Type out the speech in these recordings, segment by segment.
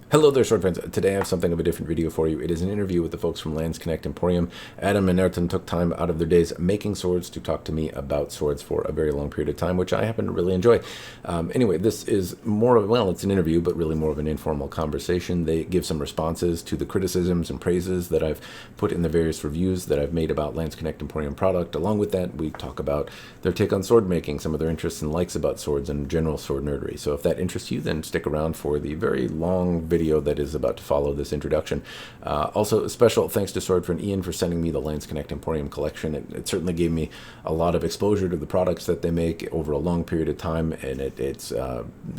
Hello there, sword friends. Today I have something of a different video for you. It is an interview with the folks from Landsknecht Emporium. Adam and Airton took time out of their days making swords to talk to me about swords for a very long period of time, which I happen to really enjoy. Anyway, this is more of, well, it's an interview, but really more of an informal conversation. They give some responses to the criticisms and praises that I've put in the various reviews that I've made about Landsknecht Emporium product. Along with that, we talk about their take on sword making, some of their interests and likes about swords, and general sword nerdery. So if that interests you, then stick around for the very long video that is about to follow this introduction. Also, a special thanks to Sword friend Ian for sending me the Landsknecht Emporium collection. It certainly gave me a lot of exposure to the products that they make over a long period of time, and it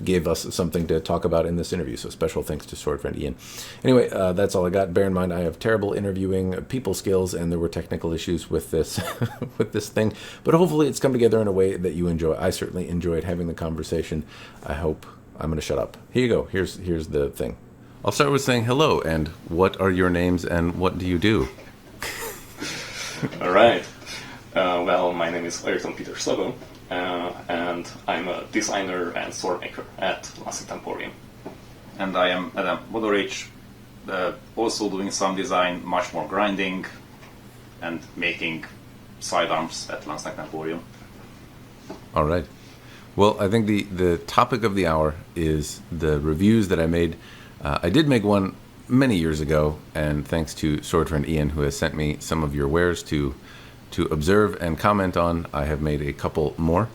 gave us something to talk about in this interview. So special thanks to Sword friend Ian. Anyway, that's all I got. Bear in mind, I have terrible interviewing people skills, and there were technical issues with this with this thing. But hopefully, it's come together in a way that you enjoy. I certainly enjoyed having the conversation. I hope. I'm going to shut up. Here you go. Here's the thing. I'll start with saying hello, and what are your names, and what do you do? All right. Well, my name is Airton Péter Szabó, and I'm a designer and sword maker at Landsknecht Emporium. And I am Adam Bodorics, also doing some design, much more grinding, and making sidearms at Landsknecht Emporium. All right. Well, I think the topic of the hour is the reviews that I made. I did make one many years ago, and thanks to sword friend Ian, who has sent me some of your wares to observe and comment on, I have made a couple more,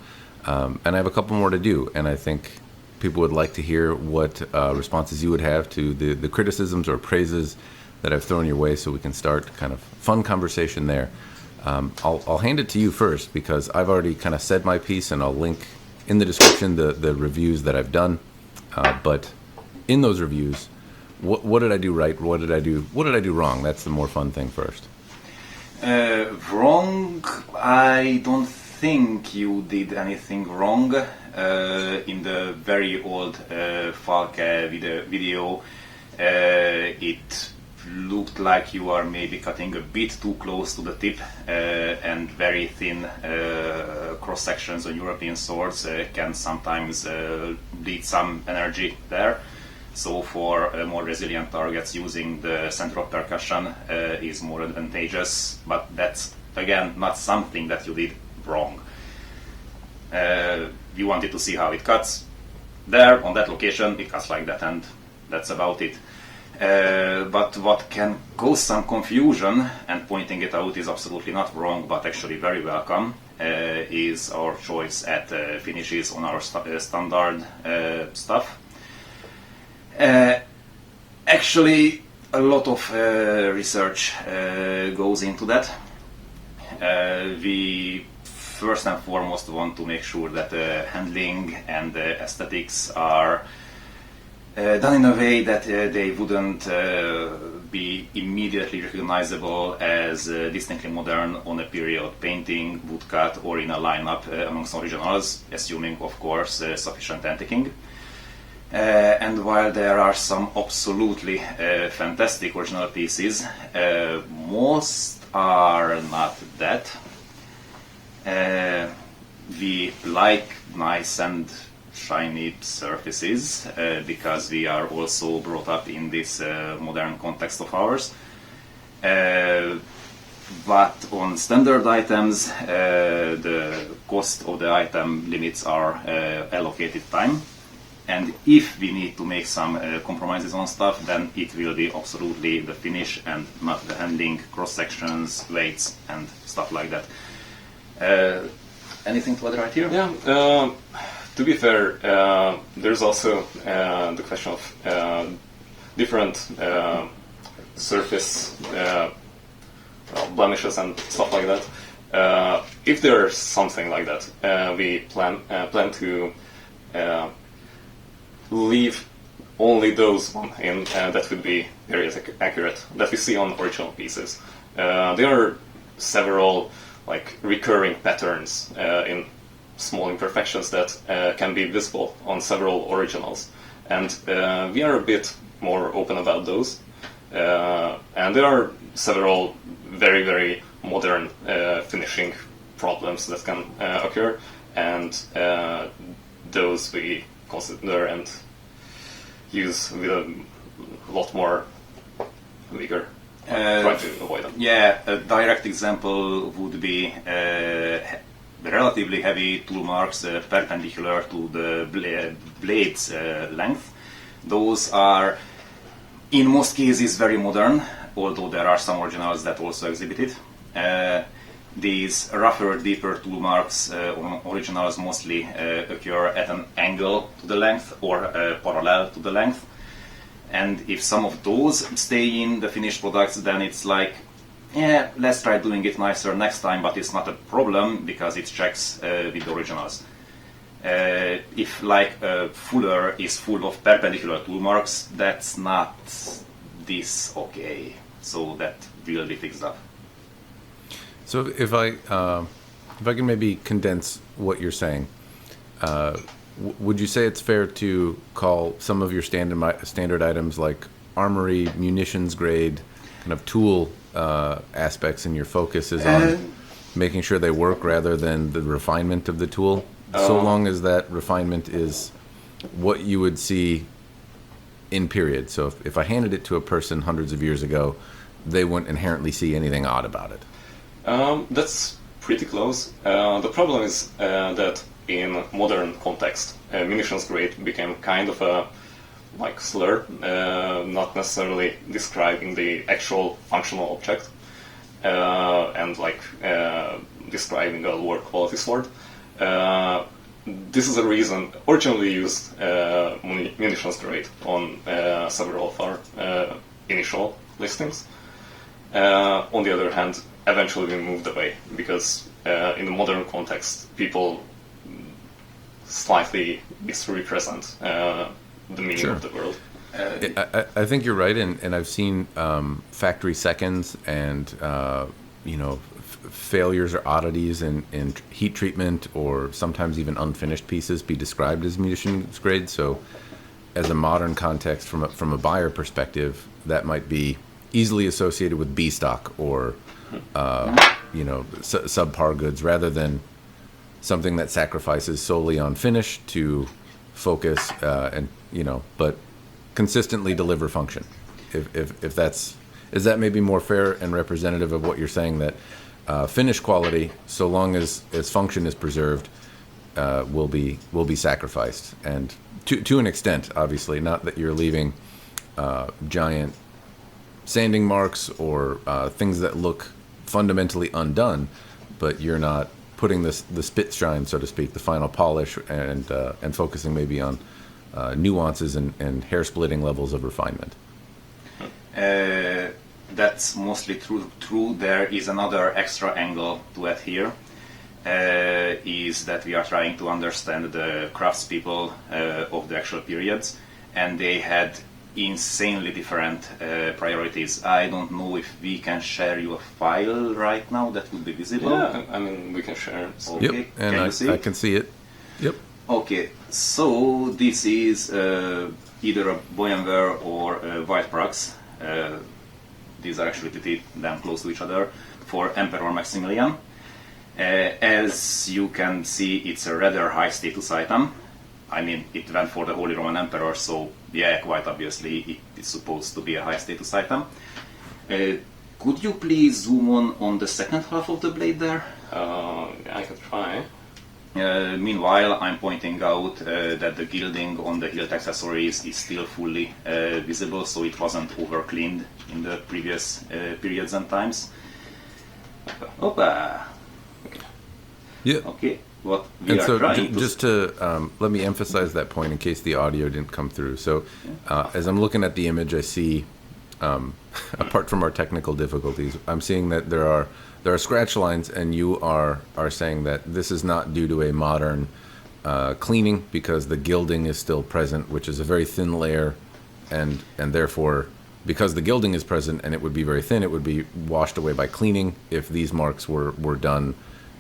and I have a couple more to do, and I think people would like to hear what responses you would have to the criticisms or praises that I've thrown your way, so we can start kind of fun conversation there. I'll hand it to you first, because I've already kind of said my piece, and I'll link in the description the reviews that I've done, but in those reviews, what did I do right? What did I do wrong? That's the more fun thing first. Wrong? I don't think you did anything wrong. In the very old Falke video, it looked like you are maybe cutting a bit too close to the tip, and very thin cross sections on European swords can sometimes bleed some energy there. So for more resilient targets, using the center of percussion is more advantageous, but that's again not something that you did wrong. You wanted to see how it cuts. There, on that location, it cuts like that, and that's about it. But what can cause some confusion, and pointing it out is absolutely not wrong, but actually very welcome, is our choice at finishes on our standard stuff. Actually, a lot of research goes into that. We first and foremost want to make sure that handling and aesthetics are done in a way that they wouldn't be immediately recognizable as distinctly modern on a period painting, woodcut, or in a lineup amongst originals, assuming, of course, sufficient antiquing. And while there are some absolutely fantastic original pieces, most are not that. We like nice and shiny surfaces because we are also brought up in this modern context of ours. But on standard items, the cost of the item limits our allocated time. And if we need to make some compromises on stuff, then it will be absolutely the finish and not the handling, cross-sections, weights, and stuff like that. Anything to add right here? Yeah, to be fair, there's also the question of different surface blemishes and stuff like that. If there's something like that, we plan to leave only those one in that would be very accurate that we see on original pieces. There are several recurring patterns in small imperfections that can be visible on several originals, and we are a bit more open about those. And there are several very, very modern finishing problems that can occur, and those we consider and use with a a lot more vigor. Try to avoid them. Yeah, a direct example would be relatively heavy tool marks perpendicular to the blade's length. Those are, in most cases, very modern, although there are some originals that also exhibit it. These rougher, deeper tool marks on originals mostly occur at an angle to the length or parallel to the length. And if some of those stay in the finished products, then it's like, yeah, let's try doing it nicer next time, but it's not a problem because it checks with the originals. If like a fuller is full of perpendicular tool marks, that's not this okay. So that will be fixed up. So if I can maybe condense what you're saying, would you say it's fair to call some of your standard items like armory, munitions grade, kind of tool aspects, and your focus is on making sure they work rather than the refinement of the tool, so long as that refinement is what you would see in period. So if I handed it to a person hundreds of years ago, they wouldn't inherently see anything odd about it. That's pretty close. The problem is that in modern context, munitions grade became kind of a like slur, not necessarily describing the actual functional object, and like describing a lower quality sword. This is a reason originally used munitions grade on several of our initial listings. On the other hand, eventually we moved away because in the modern context, people slightly misrepresent the meaning of the world. I think you're right, and I've seen factory seconds and failures or oddities in heat treatment, or sometimes even unfinished pieces be described as munitions grade. So, as a modern context, from a buyer perspective, that might be easily associated with B stock or subpar goods, rather than something that sacrifices solely on finish to focus but consistently deliver function. If that's, is that maybe more fair and representative of what you're saying, that finish quality, so long as function is preserved, will be sacrificed, and to an extent, obviously, not that you're leaving giant sanding marks or things that look fundamentally undone, but you're not putting the spit shine, so to speak, the final polish, and focusing maybe on nuances and hair splitting levels of refinement. That's mostly true. There is another extra angle to it here, is that we are trying to understand the craftspeople of the actual periods, and they had insanely different priorities. I don't know if we can share you a file right now that would be visible. Yeah, I mean, we can share. Okay. Yep, and I can see it. Yep. Okay, so this is either a Boyenware or a White Prax. These are actually pretty damn close to each other for Emperor Maximilian. As you can see, it's a rather high status item. I mean, it went for the Holy Roman Emperor, so yeah, quite obviously it is supposed to be a high status item. Could you please zoom on the second half of the blade there? I can try. Meanwhile, I'm pointing out that the gilding on the hilt accessories is still fully visible, so it wasn't over-cleaned in the previous periods and times. Opa! Yeah. Okay, what we And are so trying just to let me emphasize that point in case the audio didn't come through. So as I'm looking at the image, I see, apart from our technical difficulties, I'm seeing that there are scratch lines, and you are saying that this is not due to a modern cleaning, because the gilding is still present, which is a very thin layer, and therefore, because the gilding is present and it would be very thin, it would be washed away by cleaning if these marks were done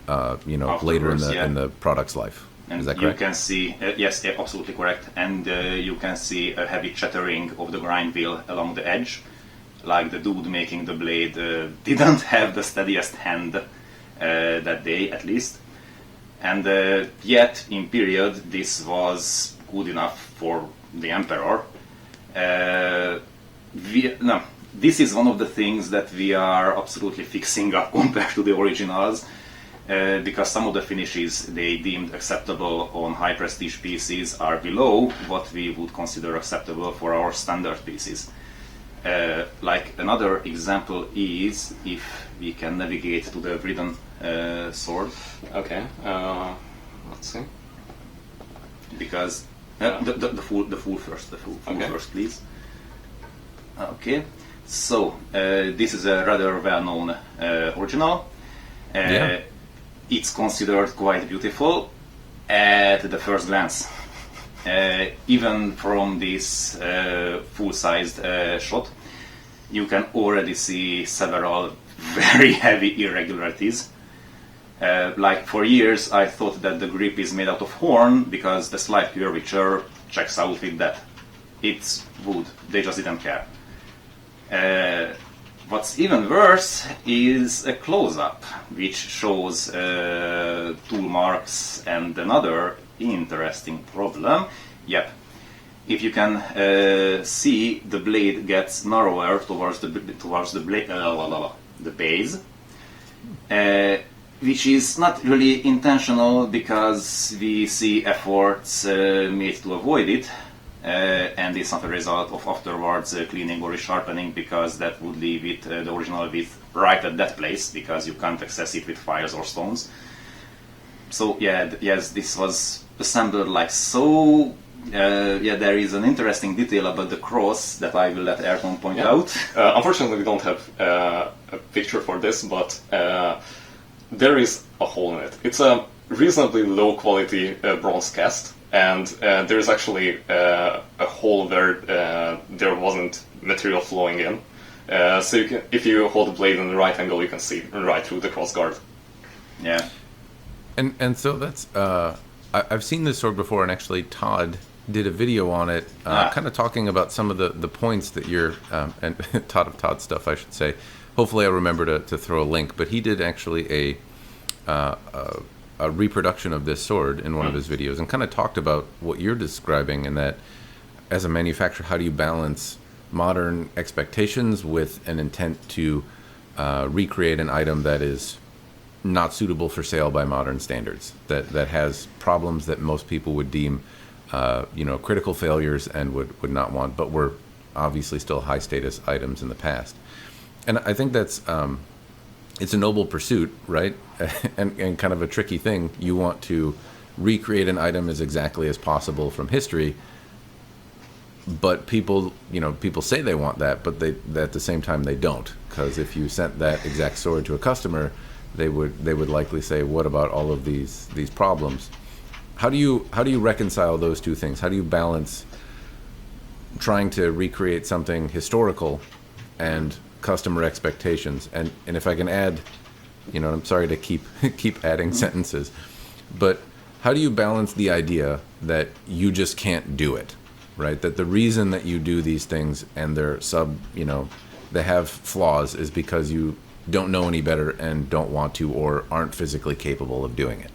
later in the product's life. And is that correct? You can see, yes, absolutely correct. And you can see a heavy chattering of the grind wheel along the edge, like the dude making the blade didn't have the steadiest hand that day, at least. And yet, in period, this was good enough for the Emperor. no, this is one of the things that we are absolutely fixing up compared to the originals, because some of the finishes they deemed acceptable on high prestige pieces are below what we would consider acceptable for our standard pieces. Like another example is if we can navigate to the written sword. Okay. Let's see. Because the full first, please. Okay. So this is a rather well-known original. It's considered quite beautiful at the first glance. Even from this full-sized shot, you can already see several very heavy irregularities. Like for years I thought that the grip is made out of horn because the slight curvature checks out with that. It's wood, they just didn't care. What's even worse is a close-up which shows tool marks and another interesting problem. Yep, if you can see, the blade gets narrower towards the base, which is not really intentional because we see efforts made to avoid it, and it's not a result of afterwards cleaning or resharpening, because that would leave it the original width right at that place, because you can't access it with files or stones. So yes, this was assembled like so. There is an interesting detail about the cross that I will let Airton point out. Unfortunately, we don't have a picture for this, but there is a hole in it. It's a reasonably low quality bronze cast, and there is actually a hole where there wasn't material flowing in. So you can, if you hold the blade in the right angle, you can see right through the crossguard. Yeah. And so that's I've seen this sword before, and actually Todd did a video on it, kind of talking about some of the points that you're and Todd stuff, I should say. Hopefully, I'll remember to throw a link. But he did actually a reproduction of this sword in one of his videos, and kind of talked about what you're describing, and that as a manufacturer, how do you balance modern expectations with an intent to recreate an item that is not suitable for sale by modern standards, that has problems that most people would deem critical failures and would not want, but were obviously still high status items in the past. And I think that's it's a noble pursuit, right? and kind of a tricky thing. You want to recreate an item as exactly as possible from history, but people say they want that, but they at the same time they don't, because if you sent that exact sword to a customer, they would likely say, what about all of these problems? How do you reconcile those two things? How do you balance trying to recreate something historical and customer expectations? And if I can add, I'm sorry to keep adding sentences, but how do you balance the idea that you just can't do it, right? That the reason that you do these things and they're they have flaws is because you don't know any better and don't want to, or aren't physically capable of doing it.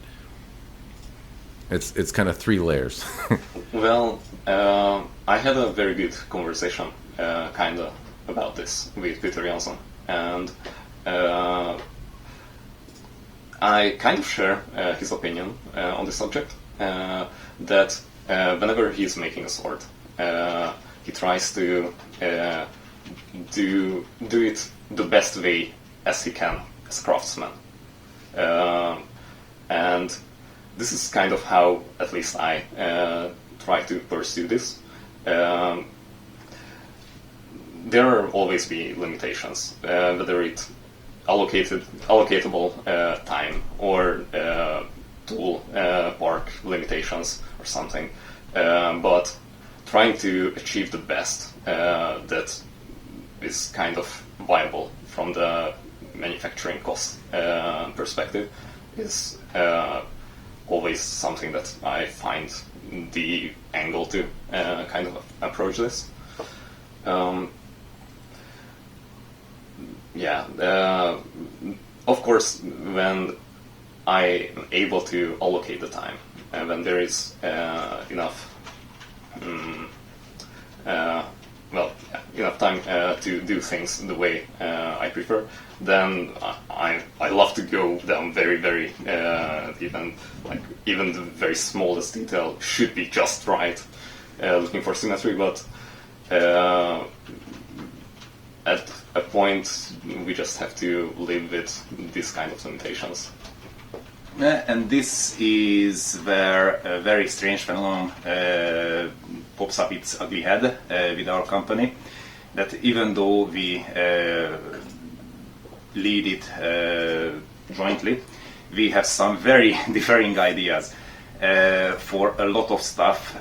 It's kind of three layers. Well, I had a very good conversation, kind of, about this with Péter Jansson, and I kind of share his opinion on this subject, that whenever he's making a sword, he tries to do it the best way as he can as a craftsman. And this is kind of how, at least I, try to pursue this. There will always be limitations, whether it's allocatable time or tool park limitations or something. But trying to achieve the best that is kind of viable from the manufacturing cost perspective is always something that I find the angle to kind of approach this. Of course, when I am able to allocate the time, and when there is enough enough time to do things the way I prefer, then I love to go down very, very deep, and like even the very smallest detail should be just right, looking for symmetry, but at a point we just have to live with these kind of limitations. And this is where a very strange phenomenon pops up its ugly head with our company, that even though we lead it jointly, we have some very differing ideas. For a lot of stuff,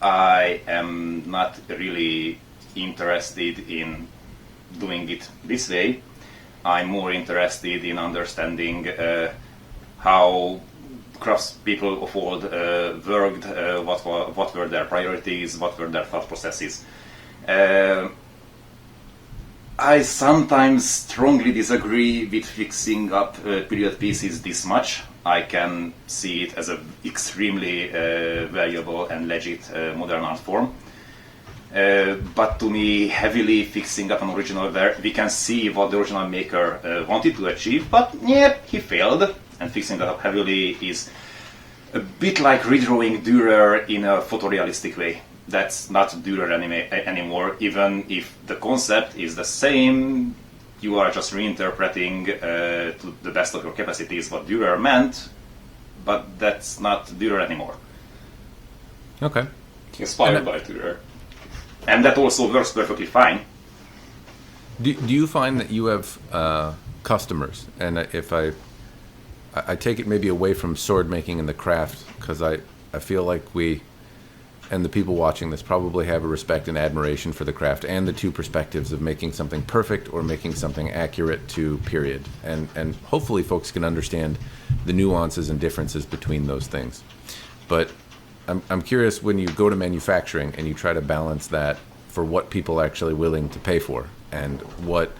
I am not really interested in doing it this way. I'm more interested in understanding how craftspeople of old worked, what were their priorities, what were their thought processes. I sometimes strongly disagree with fixing up period pieces this much. I can see it as an extremely valuable and legit modern art form. But to me, heavily fixing up an original where we can see what the original maker wanted to achieve, but yeah, he failed. And fixing that up heavily is a bit like redrawing Dürer in a photorealistic way. That's not Dürer anymore, even if the concept is the same. You are just reinterpreting to the best of your capacities what Dürer meant, but that's not Dürer anymore. Okay. Inspired by Dürer. And that also works perfectly fine. Do you find that you have customers, and if I take it maybe away from sword making and the craft, because I feel like we and the people watching this probably have a respect and admiration for the craft and the two perspectives of making something perfect or making something accurate to period, and hopefully folks can understand the nuances and differences between those things. But I'm curious, when you go to manufacturing and you try to balance that for what people are actually willing to pay for and what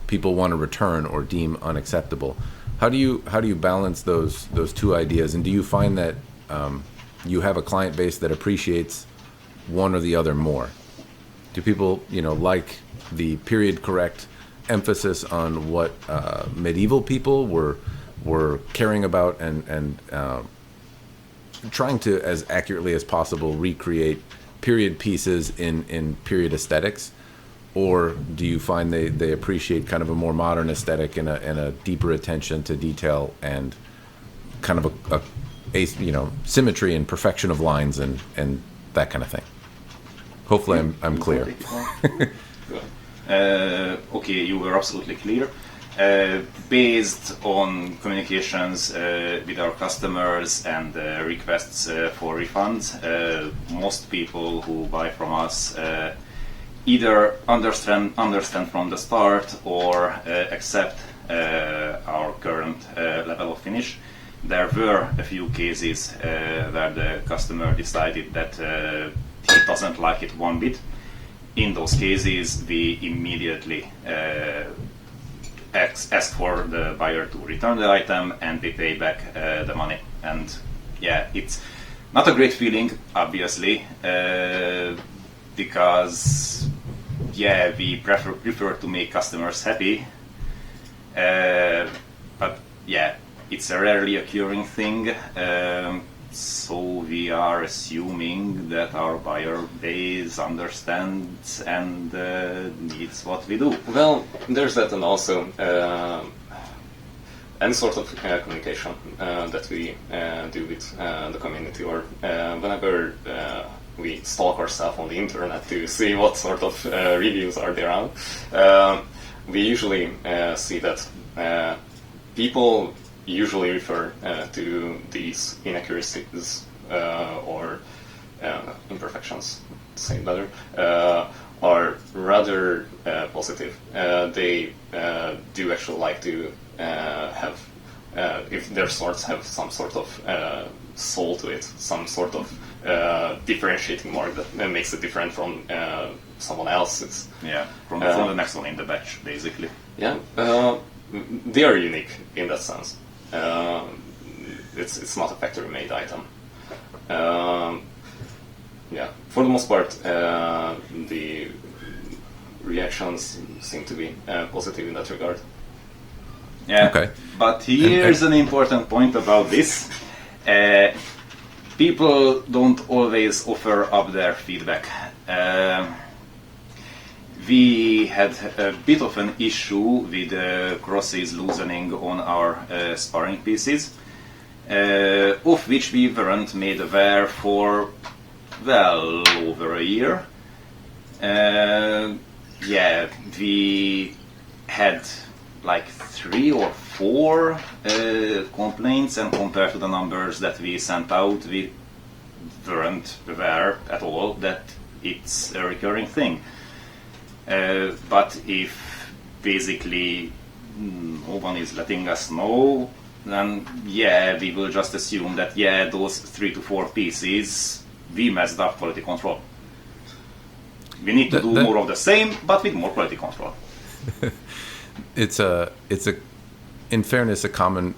people want to return or deem unacceptable, how do you balance those two ideas? And do you find that you have a client base that appreciates one or the other more? Do people, like the period correct emphasis on what medieval people were caring about and trying to, as accurately as possible, recreate period pieces in period aesthetics? Or do you find they appreciate kind of a more modern aesthetic and a deeper attention to detail and kind of a symmetry and perfection of lines and that kind of thing? Hopefully I'm clear. Okay, you were absolutely clear. Based on communications with our customers and requests for refunds, most people who buy from us either understand from the start or accept our current level of finish. There were a few cases where the customer decided that he doesn't like it one bit. In those cases, we immediately ask for the buyer to return the item and we pay back the money. And yeah, it's not a great feeling, obviously, because we prefer to make customers happy, but yeah, it's a rarely occurring thing, so we are assuming that our buyer base understands and needs what we do. Well, there's that, and also any sort of communication that we do with the community, or whenever we stalk ourselves on the internet to see what sort of reviews are there on, we usually see that people usually refer to these inaccuracies or imperfections, to say it better, are rather positive. They do actually like to have, if their swords have some sort of soul to it, some sort of differentiating mark that makes it different from someone else's. Yeah, from the next one in the batch, basically. Yeah, they are unique in that sense. It's not a factory-made item. Yeah, for the most part, the reactions seem to be positive in that regard. Yeah. Okay. But here's an important point about this. People don't always offer up their feedback. We had a bit of an issue with crosses loosening on our sparring pieces, of which we weren't made aware for well over a year. Yeah, we had like 3 or 4 complaints, and compared to the numbers that we sent out, we weren't aware at all that it's a recurring thing. But if basically no one is letting us know, then yeah, we will just assume that yeah, those 3 to 4 pieces, we messed up quality control. We need to do more of the same, but with more quality control. It's in fairness, a common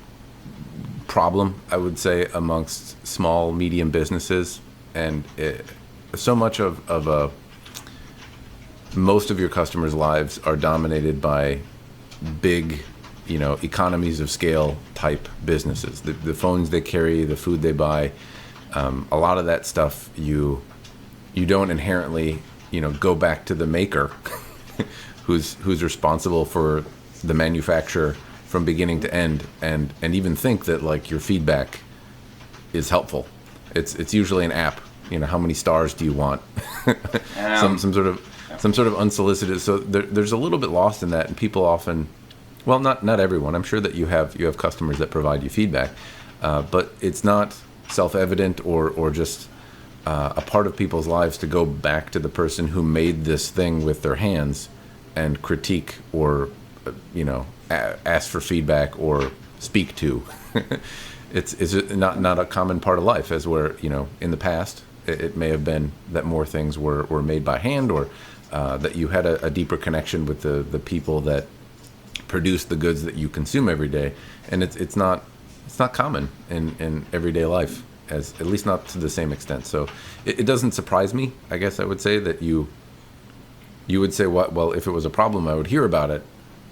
problem, I would say, amongst small, medium businesses, and so much of most of your customers' lives are dominated by big, economies of scale type businesses. The phones they carry, the food they buy, a lot of that stuff you don't inherently, go back to the maker who's responsible for the manufacturer from beginning to end, and even think that like your feedback is helpful. It's usually an app. How many stars do you want? some sort of unsolicited. So there's a little bit lost in that, and people often, well, not everyone. I'm sure that you have customers that provide you feedback, but it's not self-evident or just a part of people's lives to go back to the person who made this thing with their hands and critique or ask for feedback or speak to. It's not a common part of life, as where in the past it may have been that more things were made by hand, or that you had a deeper connection with the people that produce the goods that you consume every day, and it's not common in everyday life, as at least not to the same extent. So it doesn't surprise me, I guess I would say, that you would say, well, if it was a problem, I would hear about it.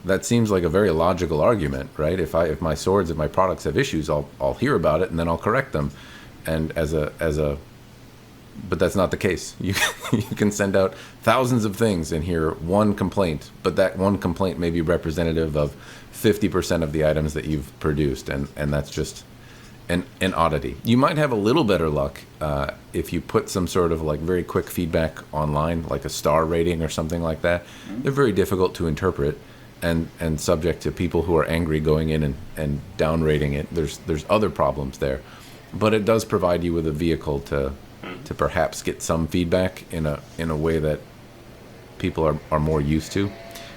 That seems like a very logical argument, right? If my products have issues, I'll hear about it and then I'll correct them. And but that's not the case. You can send out thousands of things and hear one complaint, but that one complaint may be representative of 50% of the items that you've produced, and that's just an oddity. You might have a little better luck if you put some sort of like very quick feedback online, like a star rating or something like that. Mm-hmm. They're very difficult to interpret and subject to people who are angry going in and down rating it. There's other problems there, but it does provide you with a vehicle to perhaps get some feedback in a way that people are more used to.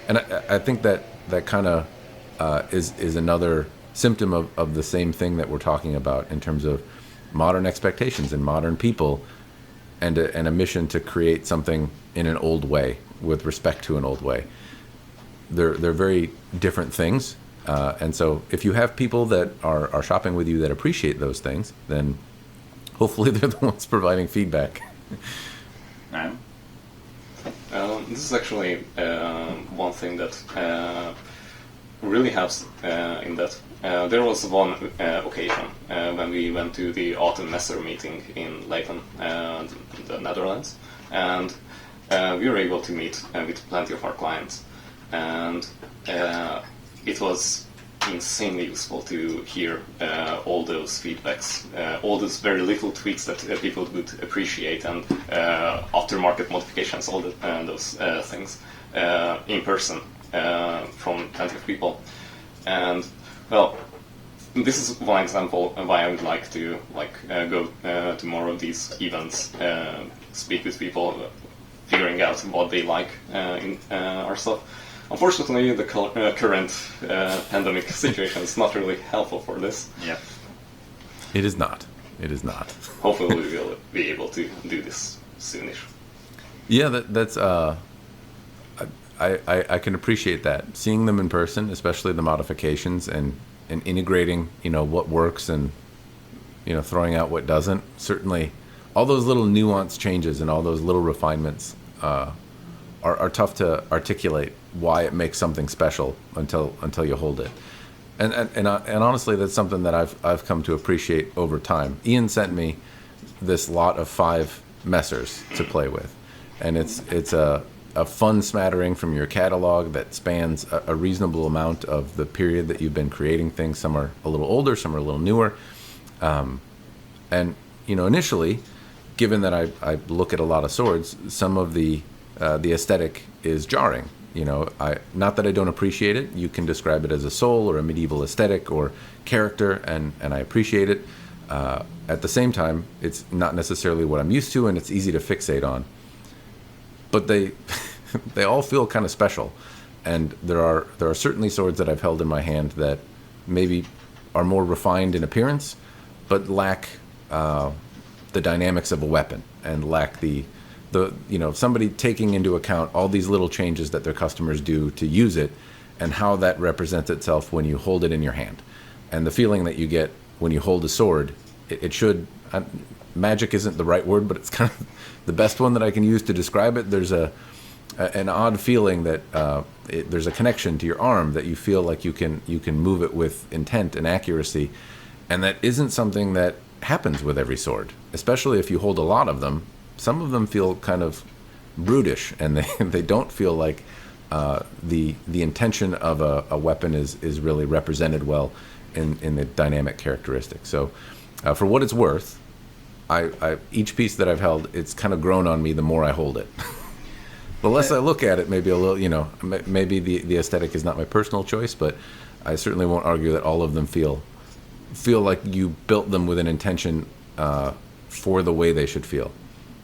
And I think that kind of is another symptom of the same thing that we're talking about in terms of modern expectations and modern people, and a mission to create something in an old way with respect to an old way. They're very different things, and so if you have people that are shopping with you that appreciate those things, then hopefully they're the ones providing feedback. This is actually one thing that really helps in that. There was one occasion when we went to the Autumn Messer meeting in Airton, the Netherlands, and we were able to meet with plenty of our clients, and it was insanely useful to hear all those feedbacks, all those very little tweaks that people would appreciate, and aftermarket modifications, all those things in person from plenty of people. And well, this is one example of why I would like to go to more of these events, speak with people, figuring out what they like in our stuff. Unfortunately, the current pandemic situation is not really helpful for this. Yeah, it is not. It is not. Hopefully, we will be able to do this soonish. Yeah, that's. I can appreciate that. Seeing them in person, especially the modifications and integrating, what works and, throwing out what doesn't. Certainly, all those little nuance changes and all those little refinements are tough to articulate why it makes something special until you hold it. And honestly, that's something that I've come to appreciate over time. Ian sent me this lot of 5 messers to play with, and it's a fun smattering from your catalog that spans a reasonable amount of the period that you've been creating things. Some are a little older, some are a little newer, and initially, given that I look at a lot of swords, some of the aesthetic is jarring. Not that I don't appreciate it. You can describe it as a soul or a medieval aesthetic or character, and I appreciate it. At the same time, it's not necessarily what I'm used to, and it's easy to fixate on. But they all feel kind of special, and there are certainly swords that I've held in my hand that maybe are more refined in appearance, but lack the dynamics of a weapon and lack the somebody taking into account all these little changes that their customers do to use it, and how that represents itself when you hold it in your hand, and the feeling that you get when you hold a sword. It should, magic isn't the right word, but it's kind of the best one that I can use to describe it. There's an odd feeling that there's a connection to your arm, that you feel like you can move it with intent and accuracy, and that isn't something that happens with every sword, especially if you hold a lot of them. Some of them feel kind of brutish, and they don't feel like the intention of a weapon is really represented well in the dynamic characteristics. So for what it's worth, each piece that I've held, it's kind of grown on me the more I hold it. The less I look at it, maybe a little, maybe the aesthetic is not my personal choice, but I certainly won't argue that all of them feel like you built them with an intention for the way they should feel.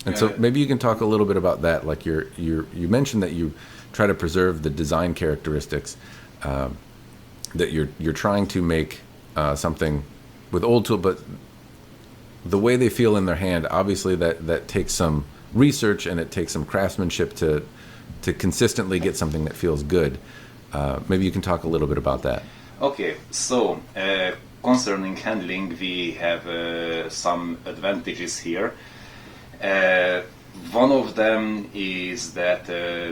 And so maybe you can talk a little bit about that. Like you mentioned that you try to preserve the design characteristics, that you're trying to make something with old tool, but the way they feel in their hand, obviously that takes some research, and it takes some craftsmanship to consistently get something that feels good. Maybe you can talk a little bit about that. Okay, so concerning handling, we have some advantages here. One of them is that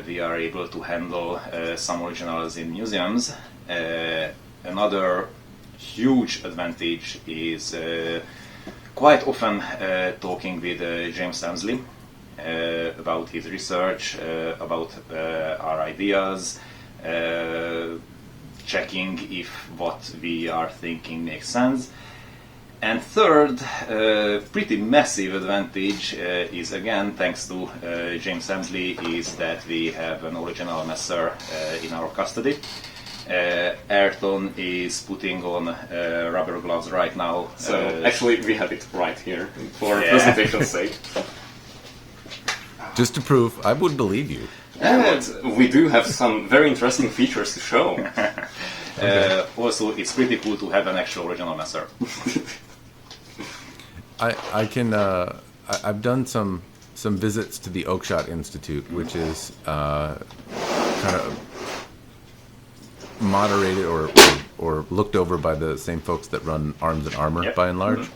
we are able to handle some originals in museums. Another huge advantage is quite often talking with James Emsley about his research, about our ideas, checking if what we are thinking makes sense. And third, pretty massive advantage is, again, thanks to James Emsley, is that we have an original messer in our custody. Airton is putting on rubber gloves right now. So actually we have it right here for presentation's sake. Just to prove, I would believe you. And we do have some very interesting features to show. Also, it's pretty cool to have an actual original messer. I've done some visits to the Oakshott Institute, which is kind of moderated or looked over by the same folks that run Arms and Armor, by and large.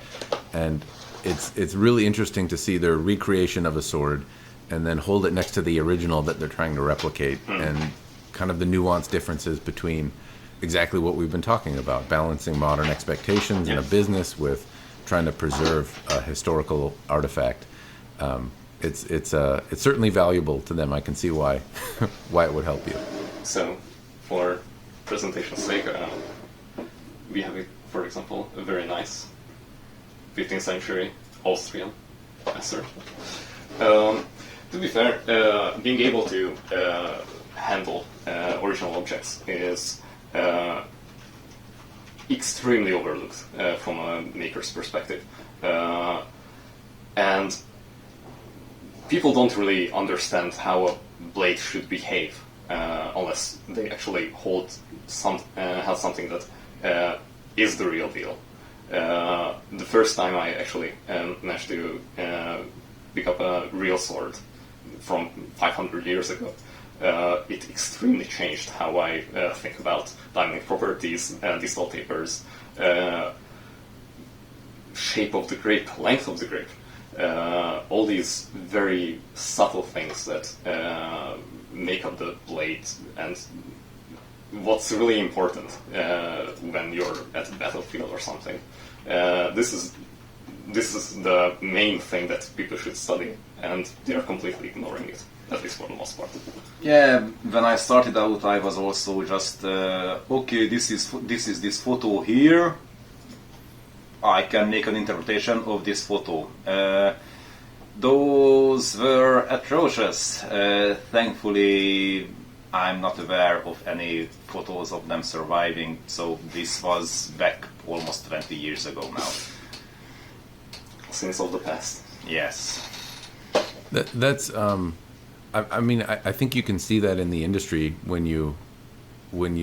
And it's really interesting to see their recreation of a sword and then hold it next to the original that they're trying to replicate, and kind of the nuanced differences between exactly what we've been talking about, balancing modern expectations in a business with trying to preserve a historical artifact. It's certainly valuable to them. I can see why it would help you. So, for presentation's sake, we have, for example, a very nice 15th century Austrian messer. To be fair, being able to handle original objects is extremely overlooked from a maker's perspective. And people don't really understand how a blade should behave unless they actually have something that is the real deal. The first time I actually managed to pick up a real sword from 500 years ago, it extremely changed how I think about dynamic properties, distal tapers, shape of the grip, length of the grip. all these very subtle things that make up the blade, and what's really important when you're at a battlefield or something. This is the main thing that people should study, and they're completely ignoring it, at least for the most part. Yeah, when I started out, I was also just okay. This is this photo here. I can make an interpretation of this photo. Those were atrocious. Thankfully, I'm not aware of any photos of them surviving. So this was back almost 20 years ago now. Sins of the past. Yes. That's I mean, I think you can see that in the industry when you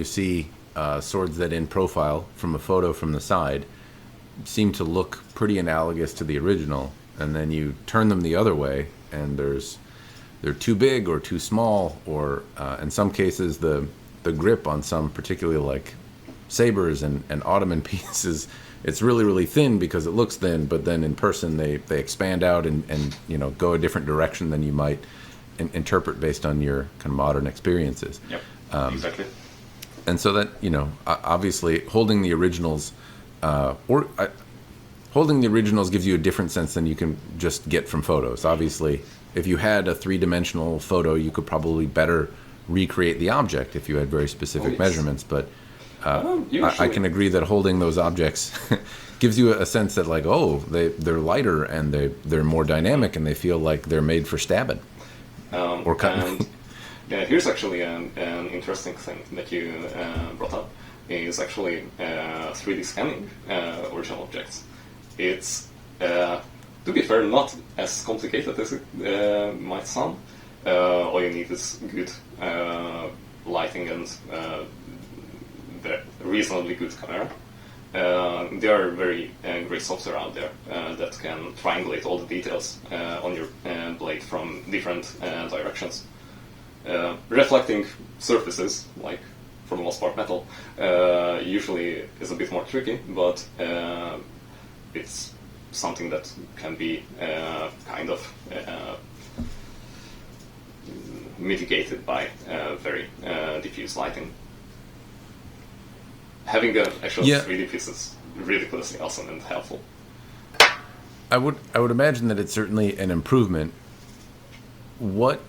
see swords that in profile from a photo from the side seem to look pretty analogous to the original, and then you turn them the other way and they're too big or too small, or in some cases the grip on some, particularly like sabers and Ottoman pieces, it's really thin because it looks thin, but then in person they expand out and go a different direction than you might interpret based on your kind of modern experiences. Yep. Exactly. And so that, obviously holding the originals gives you a different sense than you can just get from photos. Obviously, if you had a three-dimensional photo, you could probably better recreate the object if you had very specific measurements. But I can agree that holding those objects gives you a sense that, like, they're lighter and they're more dynamic and they feel like they're made for stabbing. Or cutting. Yeah, here's actually an interesting thing that you brought up, is actually 3D scanning original objects. It's, to be fair, not as complicated as it might sound. All you need is good lighting and reasonably good camera. There are very great software out there that can triangulate all the details on your blade from different directions. Reflecting surfaces, like for the most part metal, usually is a bit more tricky, but it's something that can be kind of mitigated by very diffuse lighting. Having an actual 3D piece is ridiculously awesome and helpful. I would imagine that it's certainly an improvement. What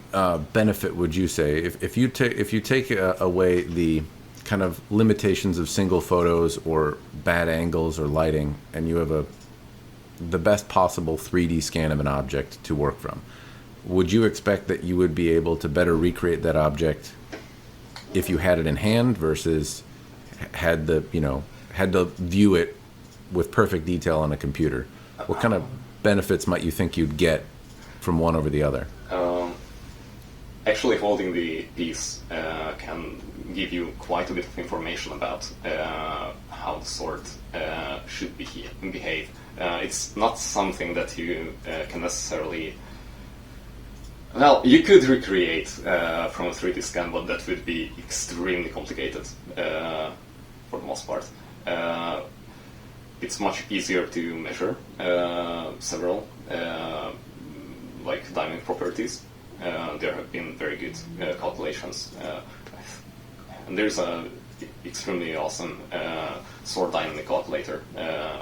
benefit would you say if you take away the kind of limitations of single photos or bad angles or lighting, and you have the best possible 3D scan of an object to work from? Would you expect that you would be able to better recreate that object if you had it in hand versus had to view it with perfect detail on a computer? What kind of benefits might you think you'd get from one over the other? Actually, holding the piece can give you quite a bit of information about how the sword should behave. It's not something that you can necessarily... Well, you could recreate from a 3D scan, but that would be extremely complicated for the most part. It's much easier to measure several dynamic properties. There have been very good calculations, and there's a extremely awesome sword dynamic calculator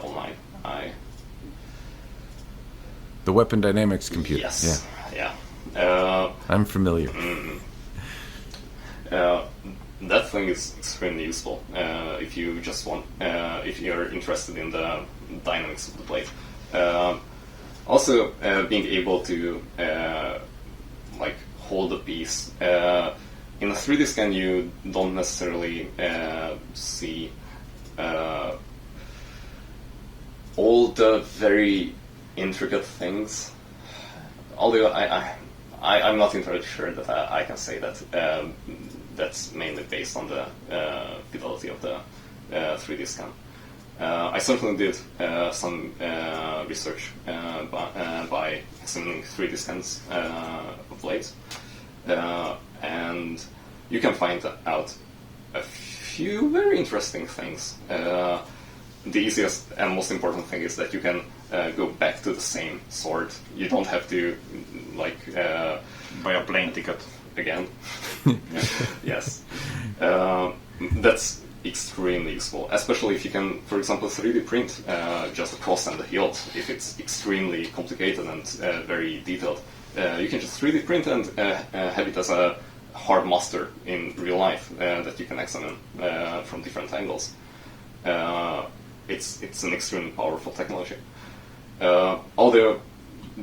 online. The Weapon Dynamics computer. Yes. Yeah. I'm familiar. That thing is extremely useful if you just want, if you're interested in the dynamics of the blade. Also, being able to hold the piece. In a 3D scan, you don't necessarily see all the very intricate things. Although I'm not entirely sure that I can say that that's mainly based on the fidelity of the 3D scan. I certainly did some research by examining 3D scans of blades, and you can find out a few very interesting things. The easiest and most important thing is that you can go back to the same sword. You don't have to Buy a plane ticket. again. Yes, that's extremely useful, especially if you can, for example, 3D print just a cross and a hilt. If it's extremely complicated and very detailed, you can just 3D print and have it as a hard master in real life that you can examine from different angles. It's an extremely powerful technology. Although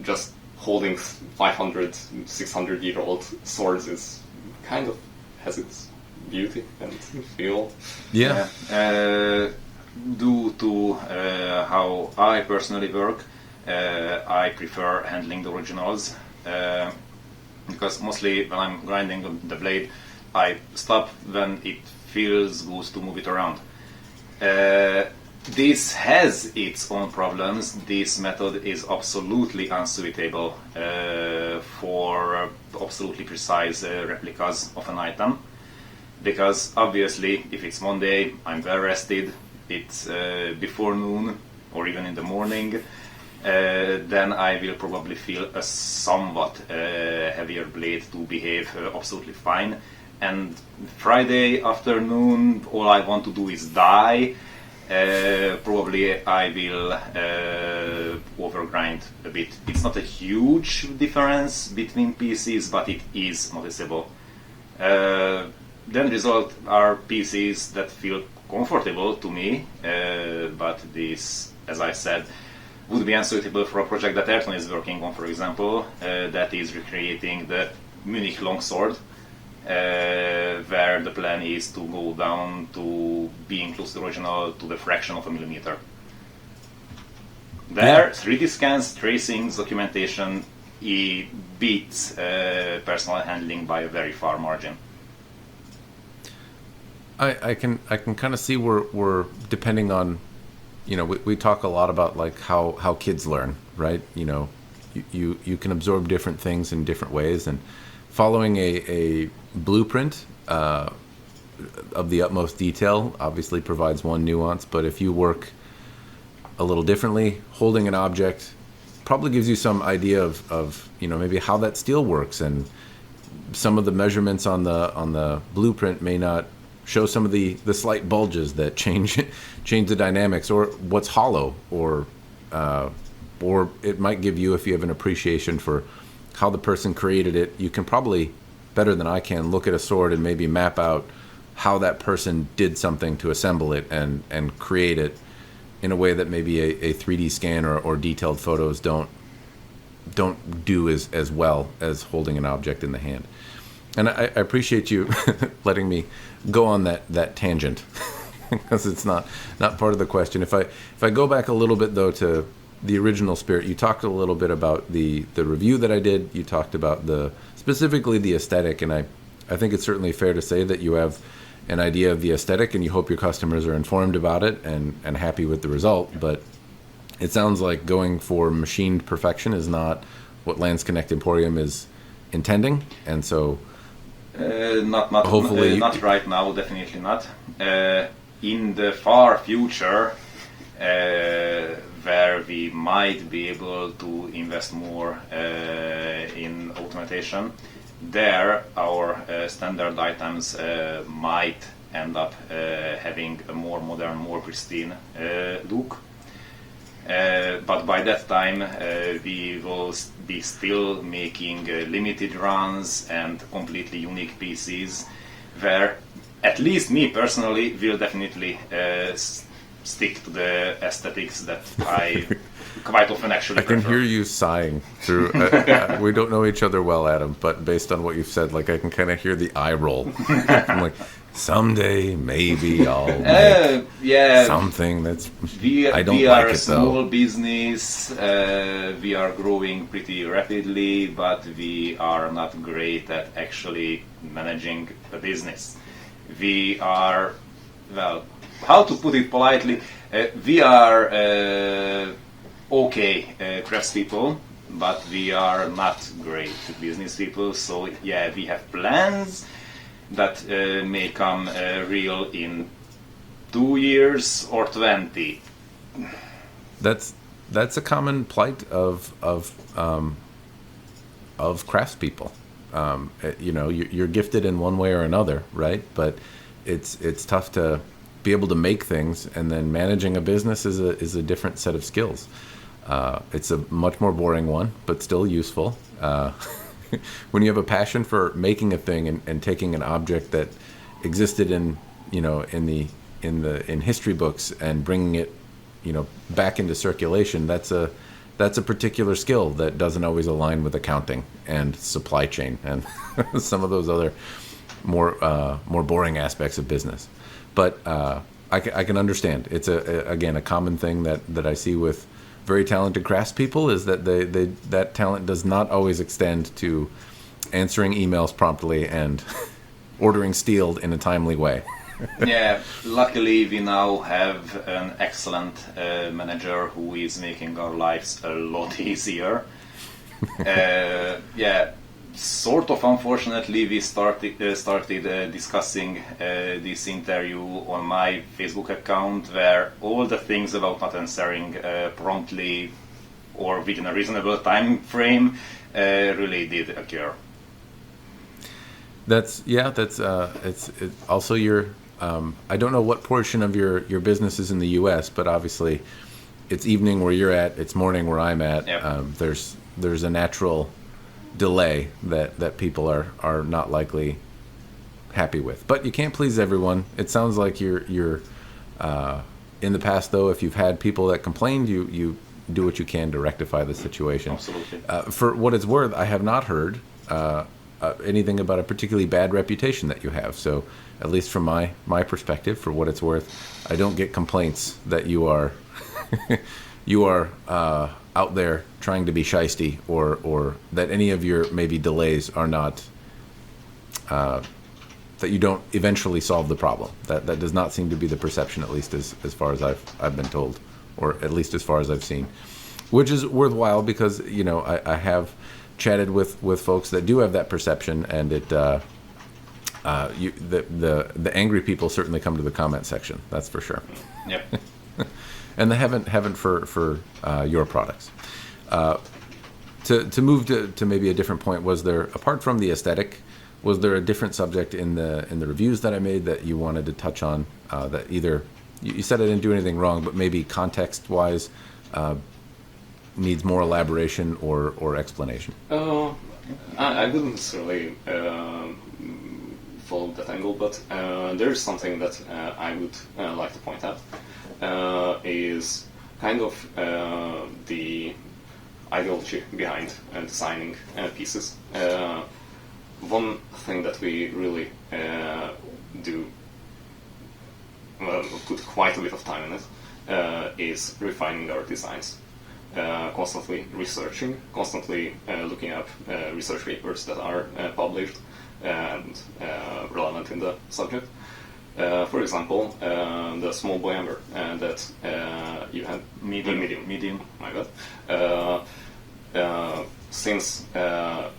just holding 500, 600-year-old swords is kind of has its beauty and feel. Yeah. Due to how I personally work, I prefer handling the originals because mostly when I'm grinding the blade, I stop when it feels good to move it around. This has its own problems. This method is absolutely unsuitable for absolutely precise replicas of an item. Because obviously, if it's Monday, I'm well rested, it's before noon or even in the morning, then I will probably feel a somewhat heavier blade to behave absolutely fine. And Friday afternoon, all I want to do is die. Probably I will overgrind a bit. It's not a huge difference between PCs, but it is noticeable. Then result are PCs that feel comfortable to me, but this, as I said, would be unsuitable for a project that Airton is working on, for example, that is recreating the Munich longsword, where the plan is to go down to being close to the original to the fraction of a millimeter. There, 3D scans, tracings, documentation, it beats personal handling by a very far margin. I can kind of see where depending on, we talk a lot about like how kids learn, right? You can absorb different things in different ways, and following a blueprint of the utmost detail obviously provides one nuance, but if you work a little differently, holding an object probably gives you some idea of maybe how that steel works, and some of the measurements on the blueprint may not show some of the slight bulges that change the dynamics, or what's hollow, or it might give you, if you have an appreciation for how the person created it, you can probably, better than I can, look at a sword and maybe map out how that person did something to assemble it and create it in a way that maybe a 3D scan or detailed photos don't do as well as holding an object in the hand. And I appreciate you letting me go on that tangent because it's not part of the question. If I go back a little bit though to the original spirit, you talked a little bit about the review that I did. You talked about specifically the aesthetic, and I think it's certainly fair to say that you have an idea of the aesthetic, and you hope your customers are informed about it and happy with the result. But it sounds like going for machined perfection is not what Landsknecht Emporium is intending, and so. Hopefully, not right now, definitely not. In the far future, where we might be able to invest more in automation, there our standard items might end up having a more modern, more pristine look. But by that time, we will be still making limited runs and completely unique pieces, where at least me personally will definitely stick to the aesthetics that I quite often actually prefer. I can hear you sighing through. We don't know each other well, Adam, but based on what you've said, like I can kind of hear the eye roll. I'm like, someday maybe I'll make something that's. I don't like it though. We are a small business. We are growing pretty rapidly, but we are not great at actually managing a business. We are, well, how to put it politely, we are okay craftspeople, but we are not great business people. So yeah, we have plans that may come real in 2 years or 20. That's that's a common plight of craftspeople. You're gifted in one way or another, right? But it's tough to be able to make things, and then managing a business is a different set of skills. It's a much more boring one, but still useful. When you have a passion for making a thing and taking an object that existed in history books and bringing it, back into circulation, that's a particular skill that doesn't always align with accounting and supply chain and some of those other more boring aspects of business. But I can understand. It's again a common thing that I see with very talented craftspeople, is that that talent does not always extend to answering emails promptly and ordering steel in a timely way. Yeah, luckily we now have an excellent manager who is making our lives a lot easier. Sort of unfortunately we started discussing this interview on my Facebook account, where all the things about not answering promptly or within a reasonable time frame really did occur. It's also your I don't know what portion of your business is in the U.S., but obviously it's evening where you're at, it's morning where I'm at. Yep. There's a natural delay that people are not likely happy with, but you can't please everyone. It sounds like you're in the past, though, if you've had people that complained, you do what you can to rectify the situation. Absolutely. For what it's worth, I have not heard anything about a particularly bad reputation that you have. So at least from my perspective, for what it's worth, I don't get complaints that you are out there trying to be shiesty, or that any of your maybe delays are not that you don't eventually solve the problem. That does not seem to be the perception, at least as far as I've been told, or at least as far as I've seen, which is worthwhile, because I have chatted with folks that do have that perception, and the angry people certainly come to the comment section. That's for sure. Yep. And they haven't for your products. To move to maybe a different point, was there, apart from the aesthetic, was there a different subject in the reviews that I made that you wanted to touch on, that either you said I didn't do anything wrong, but maybe context wise needs more elaboration or explanation? I wouldn't necessarily follow that angle, but there is something that I would like to point out, is kind of the ideology behind designing pieces. One thing that we really put quite a bit of time in it is refining our designs. Constantly researching, constantly looking up research papers that are published and relevant in the subject. For example, the small boy amber that you had, medium, my bad. Since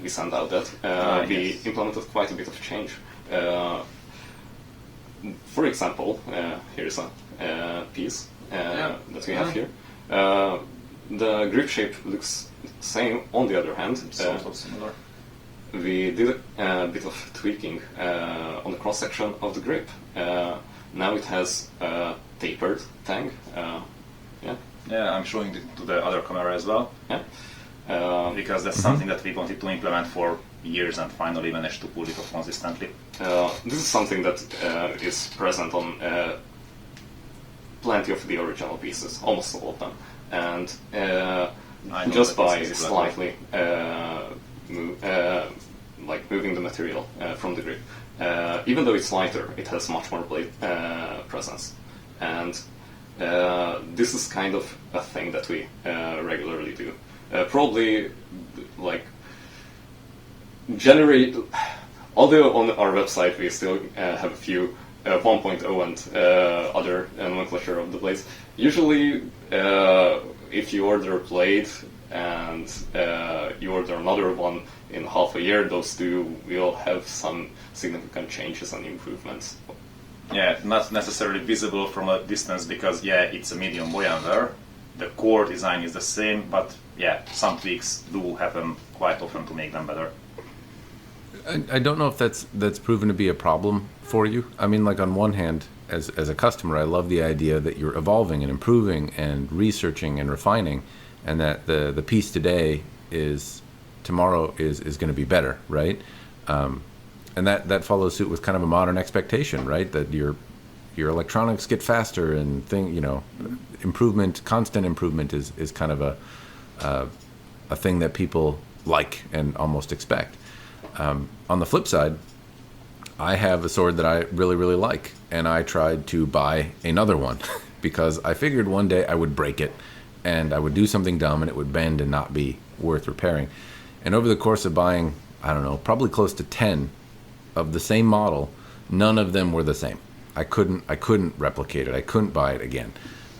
we sent out that, we implemented quite a bit of change. For example, here's a piece that we have here. The grip shape looks same. On the other hand, sort of similar. We did a bit of tweaking on the cross section of the grip. Now it has a tapered tang. Yeah, I'm showing it to the other camera as well. Yeah. Because that's something that we wanted to implement for years and finally managed to pull it off consistently. This is something that is present on plenty of the original pieces, almost all of them. And just by slightly moving the material from the grip, even though it's lighter, it has much more blade presence. And this is kind of a thing that we regularly do. Probably generate, although on our website we still have a few 1.0 and other nomenclature of the blades. Usually if you order a blade and you order another one in half a year, those two will have some significant changes and improvements. Yeah, not necessarily visible from a distance because, yeah, it's a medium boy amber, the core design is the same, but yeah, some tweaks do happen quite often to make them better. I don't know if that's proven to be a problem for you. I mean, like on one hand, as a customer, I love the idea that you're evolving and improving and researching and refining, and that the piece today is tomorrow is going to be better, right? And that follows suit with kind of a modern expectation, right? That your electronics get faster and improvement, constant improvement is kind of a thing that people like and almost expect. On the flip side, I have a sword that I really, really like, and I tried to buy another one because I figured one day I would break it and I would do something dumb and it would bend and not be worth repairing. And over the course of buying, I don't know, probably close to 10 of the same model, none of them were the same. I couldn't replicate it. I couldn't buy it again.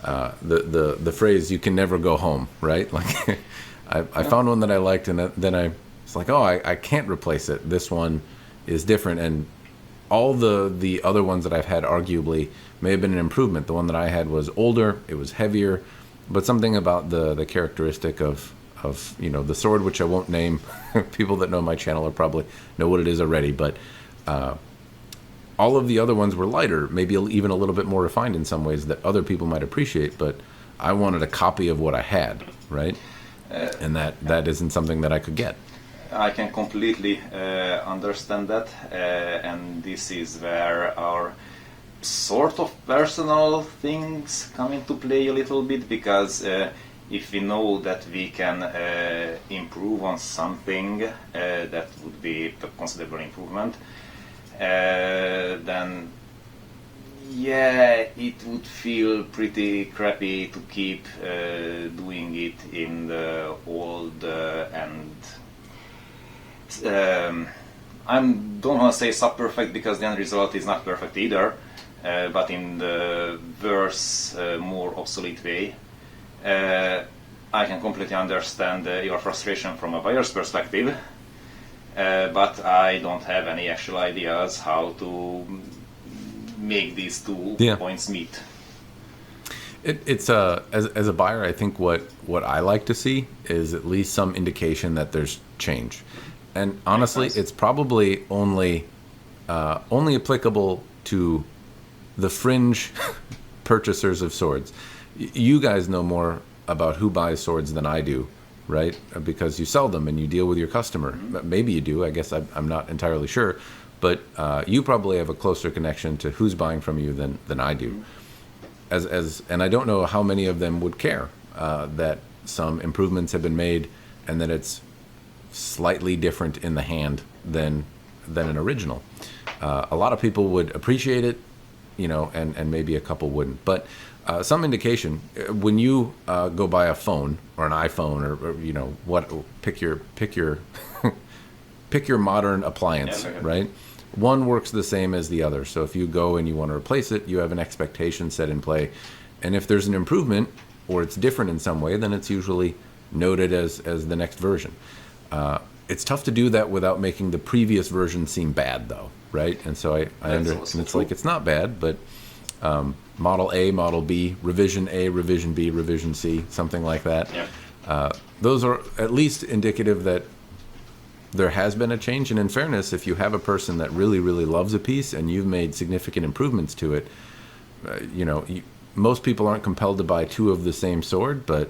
The phrase "you can never go home," right? Like I found one that I liked, and then it's like, oh, I can't replace it. This one is different, and all the other ones that I've had arguably may have been an improvement. The one that I had was older, it was heavier, but something about the characteristic of the sword, which I won't name. People that know my channel will probably know what it is already, but all of the other ones were lighter, maybe even a little bit more refined in some ways that other people might appreciate, but I wanted a copy of what I had, right? And that isn't something that I could get. I can completely understand that, and this is where our sort of personal things come into play a little bit, because if we know that we can improve on something that would be a considerable improvement, then yeah, it would feel pretty crappy to keep doing it in the old and I don't want to say sub-perfect, because the end result is not perfect either, but in the worse, more obsolete way. I can completely understand your frustration from a buyer's perspective, but I don't have any actual ideas how to make these two points meet. It's as a buyer, I think what I like to see is at least some indication that there's change. And honestly, it's probably only applicable to the fringe purchasers of swords. You guys know more about who buys swords than I do, right? Because you sell them and you deal with your customer. Maybe you do. I guess I'm not entirely sure. But you probably have a closer connection to who's buying from you than I do. And I don't know how many of them would care that some improvements have been made and that it's slightly different in the hand than an original. A lot of people would appreciate it, and maybe a couple wouldn't. But some indication when you go buy a phone or an iPhone or pick your pick your modern appliance, right? One works the same as the other. So if you go and you want to replace it, you have an expectation set in play, and if there's an improvement or it's different in some way, then it's usually noted as the next version. It's tough to do that without making the previous version seem bad, though, right? And so I understand. It's like it's not bad, but Model A, Model B, Revision A, Revision B, Revision C, something like that. Yeah. Those are at least indicative that there has been a change. And in fairness, if you have a person that really, really loves a piece and you've made significant improvements to it, most people aren't compelled to buy two of the same sword, but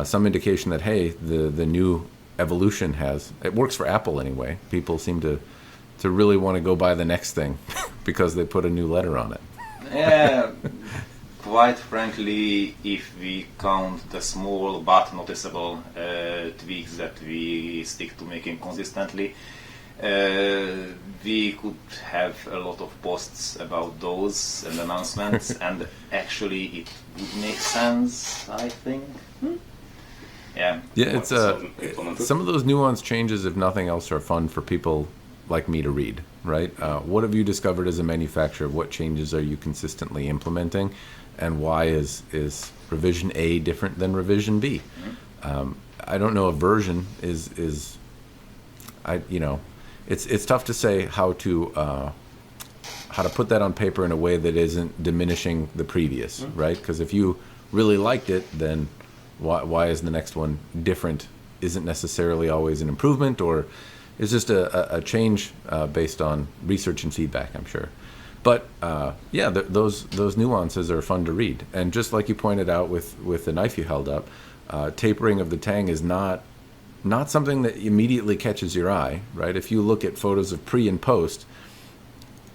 some indication that, hey, the new evolution it works for Apple anyway. People seem to really want to go buy the next thing because they put a new letter on it. Yeah, quite frankly, if we count the small but noticeable tweaks that we stick to making consistently, we could have a lot of posts about those and announcements, and actually it would make sense, I think. Yeah, it's some of those nuanced changes, if nothing else, are fun for people like me to read, right? What have you discovered as a manufacturer? What changes are you consistently implementing, and why is revision A different than revision B? I don't know if version is it's tough to say how to put that on paper in a way that isn't diminishing the previous, right? Because if you really liked it, then Why is the next one different? Isn't necessarily always an improvement, or is just a change based on research and feedback, I'm sure. But those nuances are fun to read. And just like you pointed out with the knife you held up, tapering of the tang is not something that immediately catches your eye, right? If you look at photos of pre and post,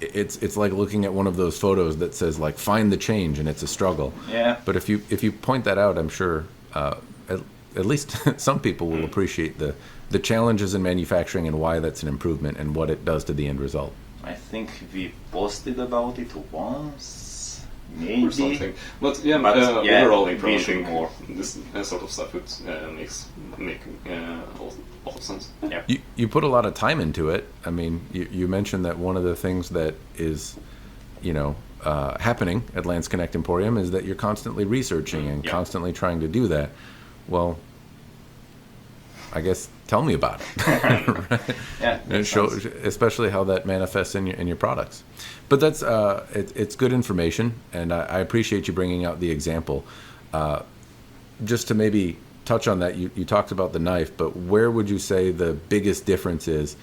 it's like looking at one of those photos that says like find the change, and it's a struggle. Yeah. But if you point that out, I'm sure at least some people will appreciate the challenges in manufacturing and why that's an improvement and what it does to the end result. I think we posted about it once, maybe. Or something. But yeah, overall improving more. This sort of stuff would make a lot of sense. Yeah. You put a lot of time into it. I mean, you mentioned that one of the things that is, happening at Landsknecht Emporium is that you're constantly researching and constantly trying to do that. Well, I guess tell me about it. Right? Yeah, and especially how that manifests in your products. But that's it's good information, and I appreciate you bringing out the example. Just to maybe touch on that, you talked about the knife, but where would you say the biggest difference is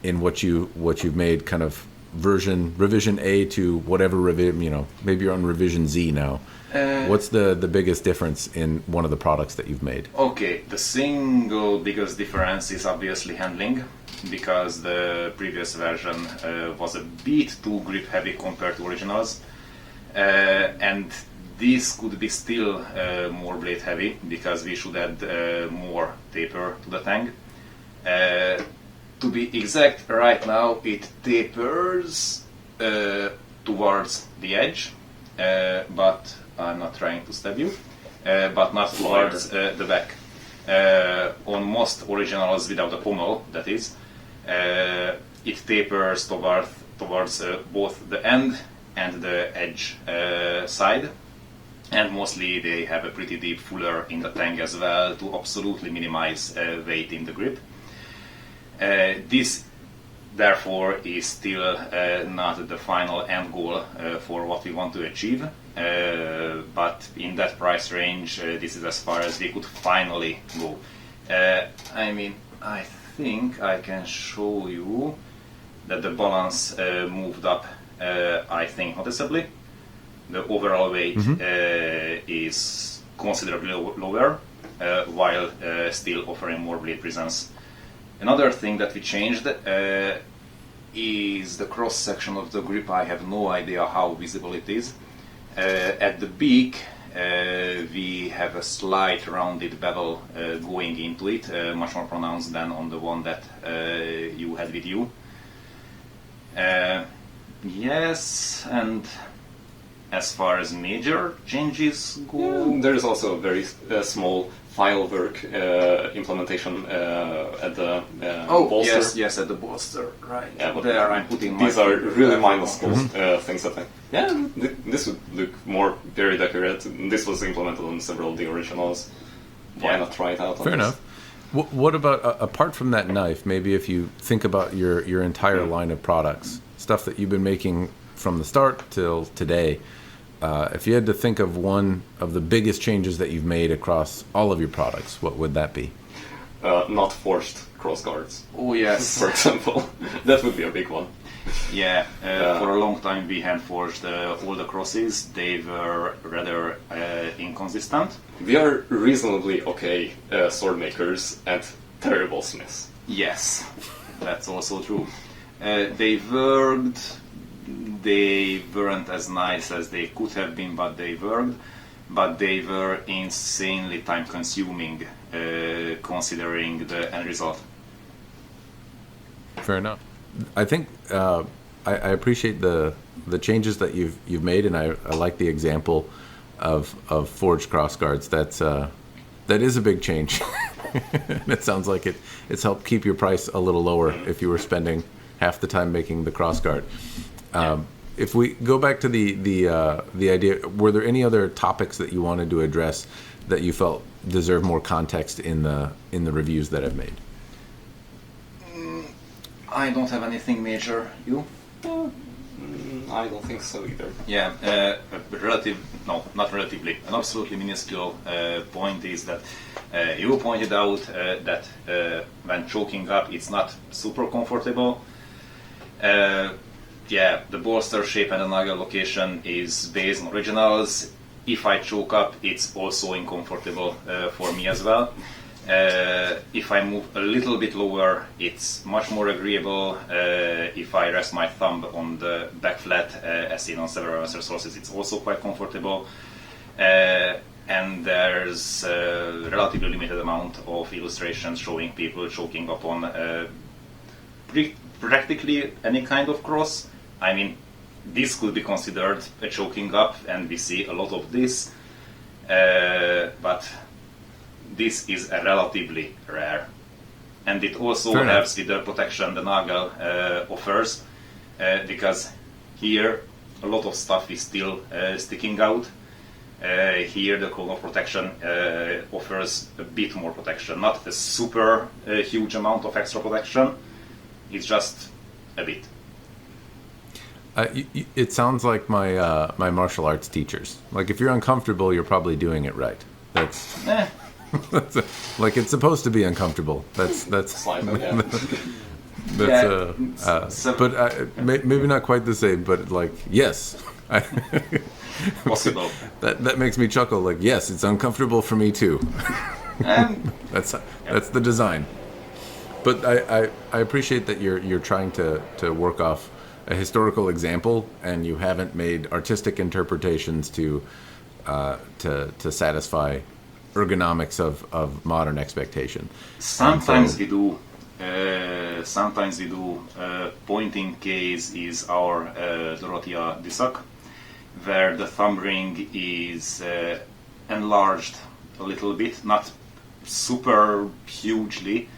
in what you've made, kind of revision A to whatever revision, maybe you're on revision Z now. What's the biggest difference in one of the products that you've made? Okay, the single biggest difference is obviously handling, because the previous version was a bit too grip heavy compared to originals, and this could be still more blade heavy, because we should add more taper to the tang. To be exact, right now it tapers towards the edge, but I'm not trying to stab you, but not towards the back. On most originals without a pommel, that is, it tapers towards both the end and the edge side, and mostly they have a pretty deep fuller in the tang as well to absolutely minimize weight in the grip. This therefore is still not the final end goal for what we want to achieve, but in that price range this is as far as we could finally go. I think I can show you that the balance moved up, I think, noticeably. The overall weight is considerably lower, while still offering more blade presence. Another thing that we changed is the cross section of the grip. I have no idea how visible it is. At the beak we have a slight rounded bevel going into it, much more pronounced than on the one that you had with you. Yes, and as far as major changes go... There is also a very small file work implementation at the bolster. Yes, at the bolster, right. Yeah, but there I'm putting these are really minuscule things that this would look more very decorated. This was implemented on several of the originals. Why not try it out on Fair enough. What about, apart from that knife, maybe if you think about your entire line of products, stuff that you've been making from the start till today, if you had to think of one of the biggest changes that you've made across all of your products, what would that be? Not forged cross guards. Oh yes. For example. That would be a big one. Yeah, for a long time we hand forged all the crosses. They were rather inconsistent. We are reasonably okay sword makers and terrible smiths. Yes, that's also true. They worked. They weren't as nice as they could have been, but they worked. But they were insanely time-consuming, considering the end result. Fair enough. I think I appreciate the changes that you've made, and I like the example of forged crossguards. That is a big change. It sounds like it's helped keep your price a little lower if you were spending half the time making the crossguard. If we go back to the idea, were there any other topics that you wanted to address that you felt deserve more context in the reviews that I've made? I don't have anything major. You? I don't think so either. Yeah, not relatively. An absolutely minuscule point is that you pointed out that when choking up, it's not super comfortable. The bolster shape and the noggin location is based on originals. If I choke up, it's also uncomfortable for me as well. If I move a little bit lower, it's much more agreeable. If I rest my thumb on the back flat, as seen on several other sources, it's also quite comfortable. And there's a relatively limited amount of illustrations showing people choking up on practically any kind of cross. I mean, this could be considered a choking up, and we see a lot of this, but this is a relatively rare. And it also helps with the protection the Nagel offers, because here a lot of stuff is still sticking out. Here the cone of protection offers a bit more protection, not a super huge amount of extra protection, it's just a bit. It sounds like my martial arts teachers. Like, if you're uncomfortable, you're probably doing it right. That's like, it's supposed to be uncomfortable. That's Slightly, yeah. But maybe not quite the same. But like, yes, Possible. That makes me chuckle. Like, yes, it's uncomfortable for me too. That's the design. But I appreciate that you're trying to work off a historical example, and you haven't made artistic interpretations to satisfy ergonomics of modern expectation. Sometimes we do. Pointing case is our Dorothea Dusak, where the thumb ring is enlarged a little bit, not super hugely,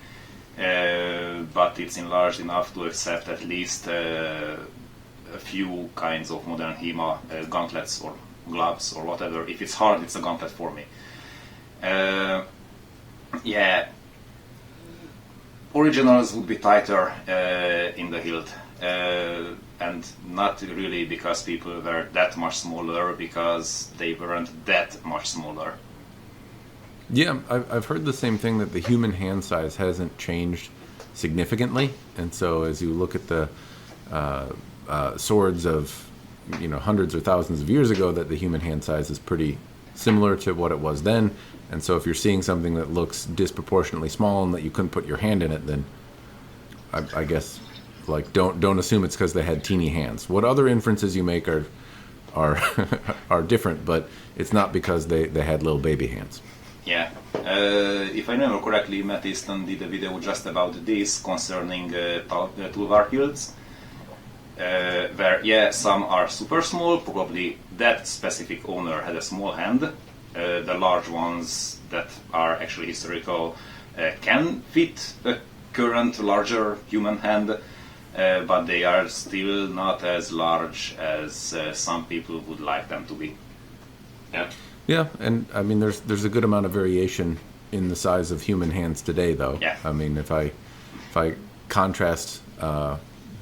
but it's enlarged enough to accept at least a few kinds of modern HEMA gauntlets or gloves or whatever. If it's hard, it's a gauntlet for me. Originals would be tighter in the hilt, and not really because people were that much smaller, because they weren't that much smaller. Yeah, I've heard the same thing, that the human hand size hasn't changed significantly, and so as you look at the swords of hundreds or thousands of years ago, that the human hand size is pretty similar to what it was then. And so if you're seeing something that looks disproportionately small and that you couldn't put your hand in it, then I guess, like, don't assume it's because they had teeny hands. What other inferences you make are are different, but it's not because they had little baby hands. Yeah. If I remember correctly, Matt Easton did a video just about this concerning toolbar hilts, where some are super small, probably that specific owner had a small hand. The large ones that are actually historical can fit a current larger human hand, but they are still not as large as some people would like them to be. Yeah. Yeah, and I mean, there's a good amount of variation in the size of human hands today, though. Yeah. I mean, if I contrast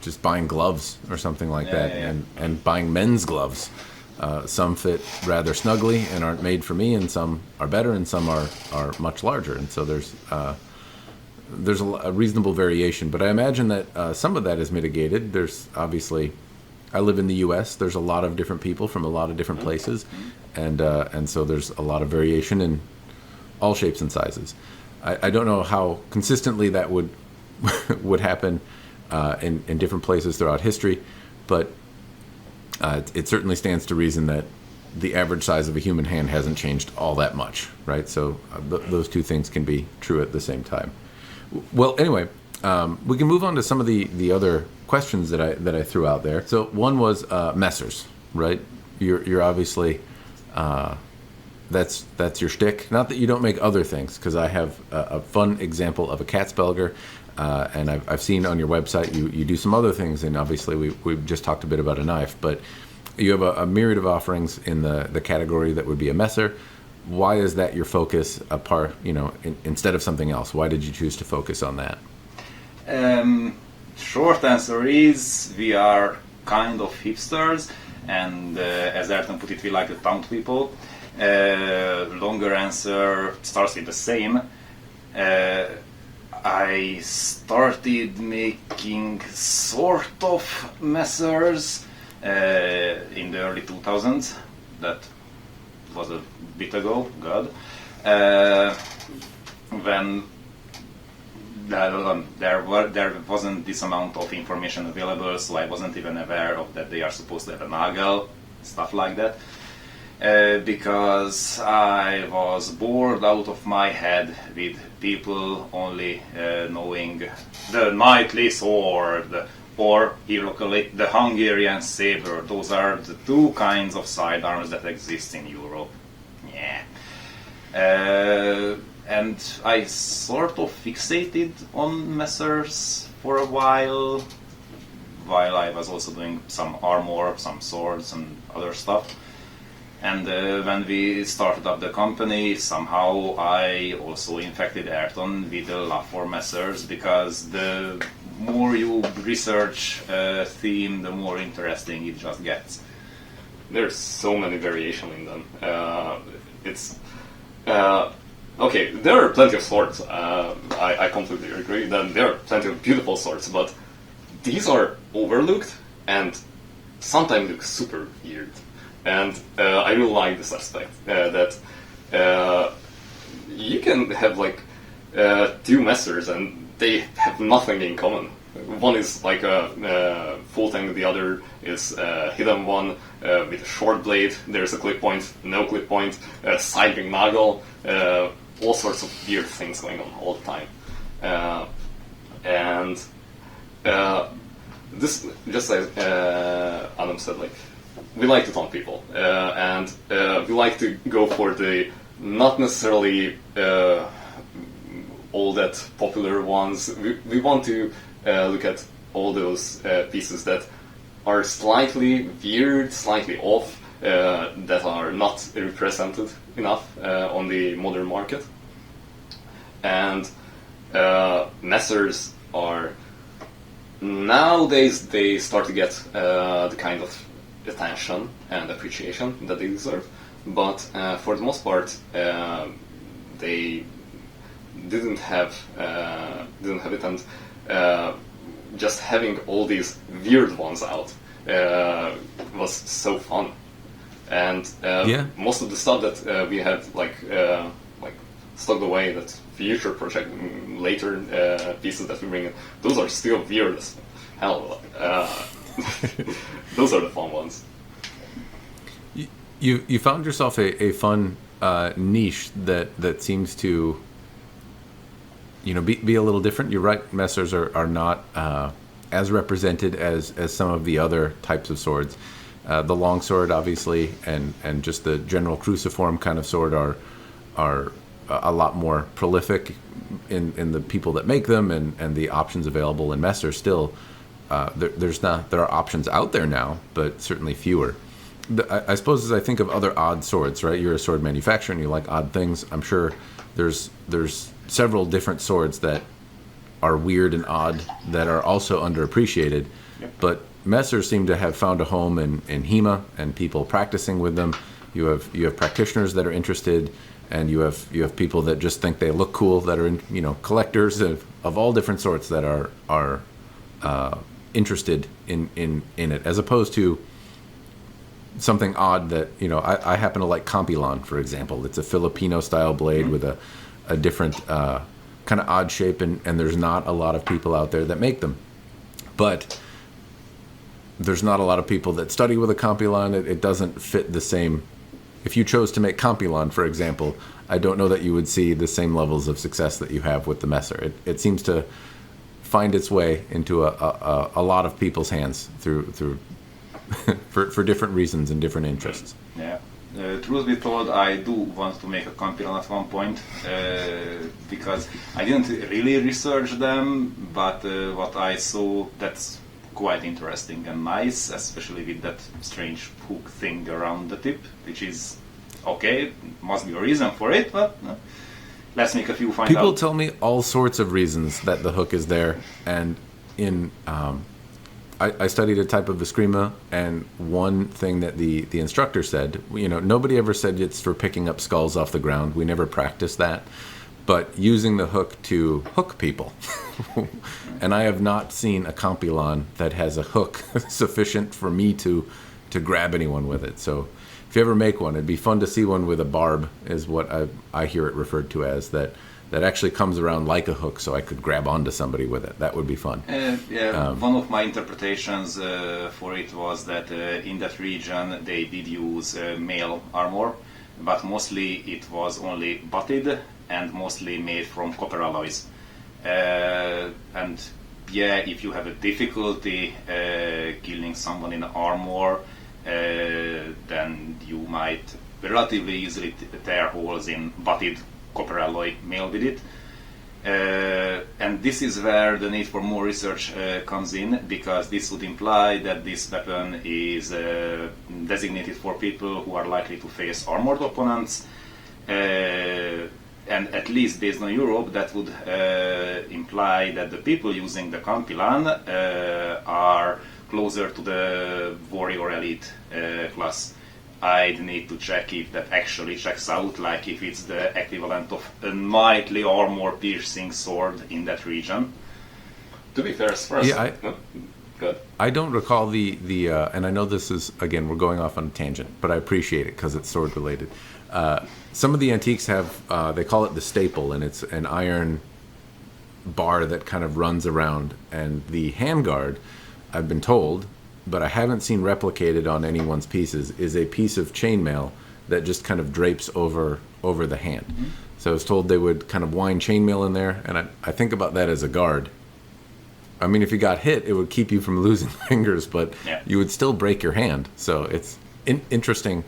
just buying gloves or something like that, and buying men's gloves, some fit rather snugly and aren't made for me, and some are better, and some are much larger, and so there's a reasonable variation. But I imagine that some of that is mitigated. There's obviously, I live in the U.S. There's a lot of different people from a lot of different places, and so there's a lot of variation in all shapes and sizes. I don't know how consistently that would happen in different places throughout history, but it certainly stands to reason that the average size of a human hand hasn't changed all that much, right? So those two things can be true at the same time. Well, anyway, we can move on to some of the other questions that I threw out there. So one was messers, right? You're obviously that's your shtick. Not that you don't make other things, because I have a fun example of a Katzbelger, and I've seen on your website you do some other things, and obviously we've just talked a bit about a knife, but you have a myriad of offerings in the category that would be a messer. Why is that your focus instead of something else? Why did you choose to focus on that? Short answer is we are kind of hipsters, and as Airton put it, we like the town people. Longer answer starts with the same. I started making sort of messers in the early 2000s. That was a bit ago, God. When there wasn't this amount of information available, so I wasn't even aware of that they are supposed to have a nagel, stuff like that. Because I was bored out of my head with people only knowing the knightly sword, or here locally the Hungarian saber. Those are the two kinds of sidearms that exist in Europe. Yeah. And I sort of fixated on messers for a while I was also doing some armor, some swords and other stuff. And when we started up the company, somehow I also infected Airton with a love for messers, because the more you research a theme, the more interesting it just gets. There's so many variations in them. Okay, there are plenty of swords. I completely agree. Then there are plenty of beautiful swords, but these are overlooked and sometimes look super weird. And I really like this aspect that you can have like two messers and they have nothing in common. One is like a full tank, the other is a hidden one with a short blade. There's a clip point, no clip point, a siding nagel, all sorts of weird things going on all the time. This, just as Adam said, like, we like to taunt people, and we like to go for the not necessarily all that popular ones. We want to look at all those pieces that are slightly weird, slightly off, that are not represented enough on the modern market. And messers are, nowadays they start to get the kind of attention and appreciation that they deserve, but for the most part they didn't have it, and just having all these weird ones out was so fun. And most of the stuff that we had like stocked away, that future project later pieces that we bring in, those are still weird as hell. Those are the fun ones. You found yourself a fun niche that seems to be a little different. You're right, messers are not as represented as some of the other types of swords. The longsword, obviously, and just the general cruciform kind of sword are a lot more prolific in the people that make them, and the options available in messers still. There are options out there now, but certainly fewer. I suppose as I think of other odd swords, right? You're a sword manufacturer and you like odd things. I'm sure there's several different swords that are weird and odd that are also underappreciated. Yep. But messers seem to have found a home in HEMA and people practicing with them. You have practitioners that are interested, and you have people that just think they look cool, that are collectors of all different sorts that are interested in it, as opposed to something odd that I happen to like Compilon, for example. It's a Filipino style blade with a different kind of odd shape, and there's not a lot of people out there that make them. But there's not a lot of people that study with a Compilon. It doesn't fit the same. If you chose to make Compilon, for example, I don't know that you would see the same levels of success that you have with the messer. It seems to find its way into a lot of people's hands through for different reasons and different interests. Yeah. Truth be told, I do want to make a Compilon at one point, because I didn't really research them, but what I saw, that's quite interesting and nice, especially with that strange hook thing around the tip, which is okay, must be a reason for it, but let's make a few find People out. tell me all sorts of reasons that the hook is there, and in I studied a type of Eskrima, and one thing that the instructor said, nobody ever said it's for picking up skulls off the ground. We never practiced that. But using the hook to hook people. And I have not seen a Compilon that has a hook sufficient for me to grab anyone with it. So if you ever make one, it'd be fun to see one with a barb, is what I hear it referred to as, that actually comes around like a hook, so I could grab onto somebody with it. That would be fun. One of my interpretations for it was that in that region they did use male armor, but mostly it was only butted and mostly made from copper alloys. And yeah, if you have a difficulty killing someone in armor, then you might relatively easily tear holes in butted copper alloy mail with it. And this is where the need for more research comes in, because this would imply that this weapon is designated for people who are likely to face armored opponents. And at least based on Europe, that would imply that the people using the Compilon are closer to the warrior elite class. I'd need to check if that actually checks out, like if it's the equivalent of a knightly armor-piercing sword in that region. To be fair, as far as... Yeah, Good. I don't recall the and I know this is, again, we're going off on a tangent, but I appreciate it because it's sword related. Some of the antiques have, they call it the staple, and it's an iron bar that kind of runs around. And the handguard, I've been told, but I haven't seen replicated on anyone's pieces, is a piece of chainmail that just kind of drapes over the hand. Mm-hmm. So I was told they would kind of wind chainmail in there, and I think about that as a guard. I mean, if you got hit, it would keep you from losing fingers, but you would still break your hand. So it's interesting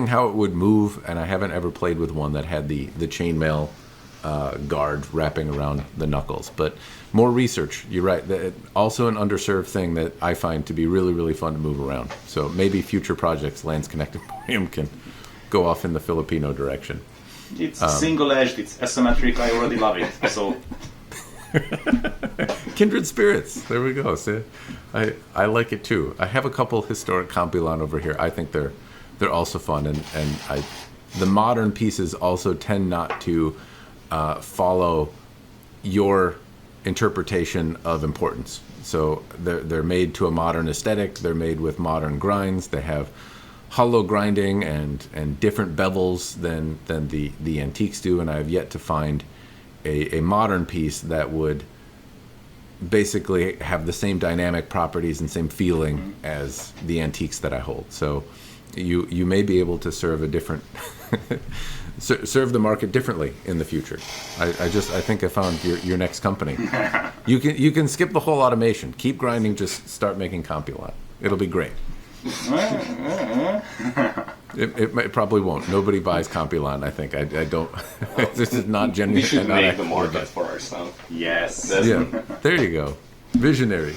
how it would move, and I haven't ever played with one that had the chainmail guard wrapping around the knuckles. But more research, you're right. Also an underserved thing that I find to be really, really fun to move around. So maybe future projects, Landsknecht Emporium, can go off in the Filipino direction. It's single-edged, it's asymmetric, I already love it. So kindred spirits. There we go. See, I like it too. I have a couple historic Compilon over here. I think they're also fun, and the modern pieces also tend not to follow your interpretation of importance. So they're made to a modern aesthetic. They're made with modern grinds. They have hollow grinding and different bevels than the antiques do, and I have yet to find a modern piece that would basically have the same dynamic properties and same feeling as the antiques that I hold. So you may be able to serve a different serve the market differently in the future. I think I found your next company. You can skip the whole automation. Keep grinding. Just start making Compilon. It'll be great. It probably won't. Nobody buys Compilon. I think I don't. This is not genuine. We should make the market for ourselves. Yes. Yeah. There you go. Visionary.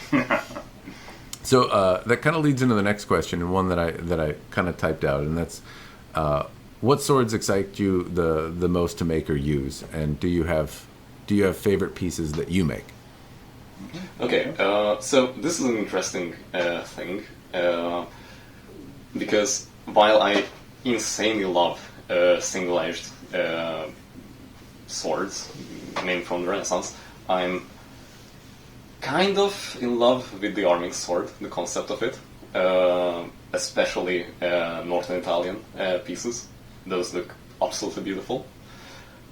So that kind of leads into the next question, and one that I kind of typed out, and that's what swords excite you the most to make or use, and do you have favorite pieces that you make? Okay, so this is an interesting thing, because while I insanely love single-edged swords, made from the Renaissance, I'm kind of in love with the arming sword, the concept of it, especially Northern Italian pieces. Those look absolutely beautiful.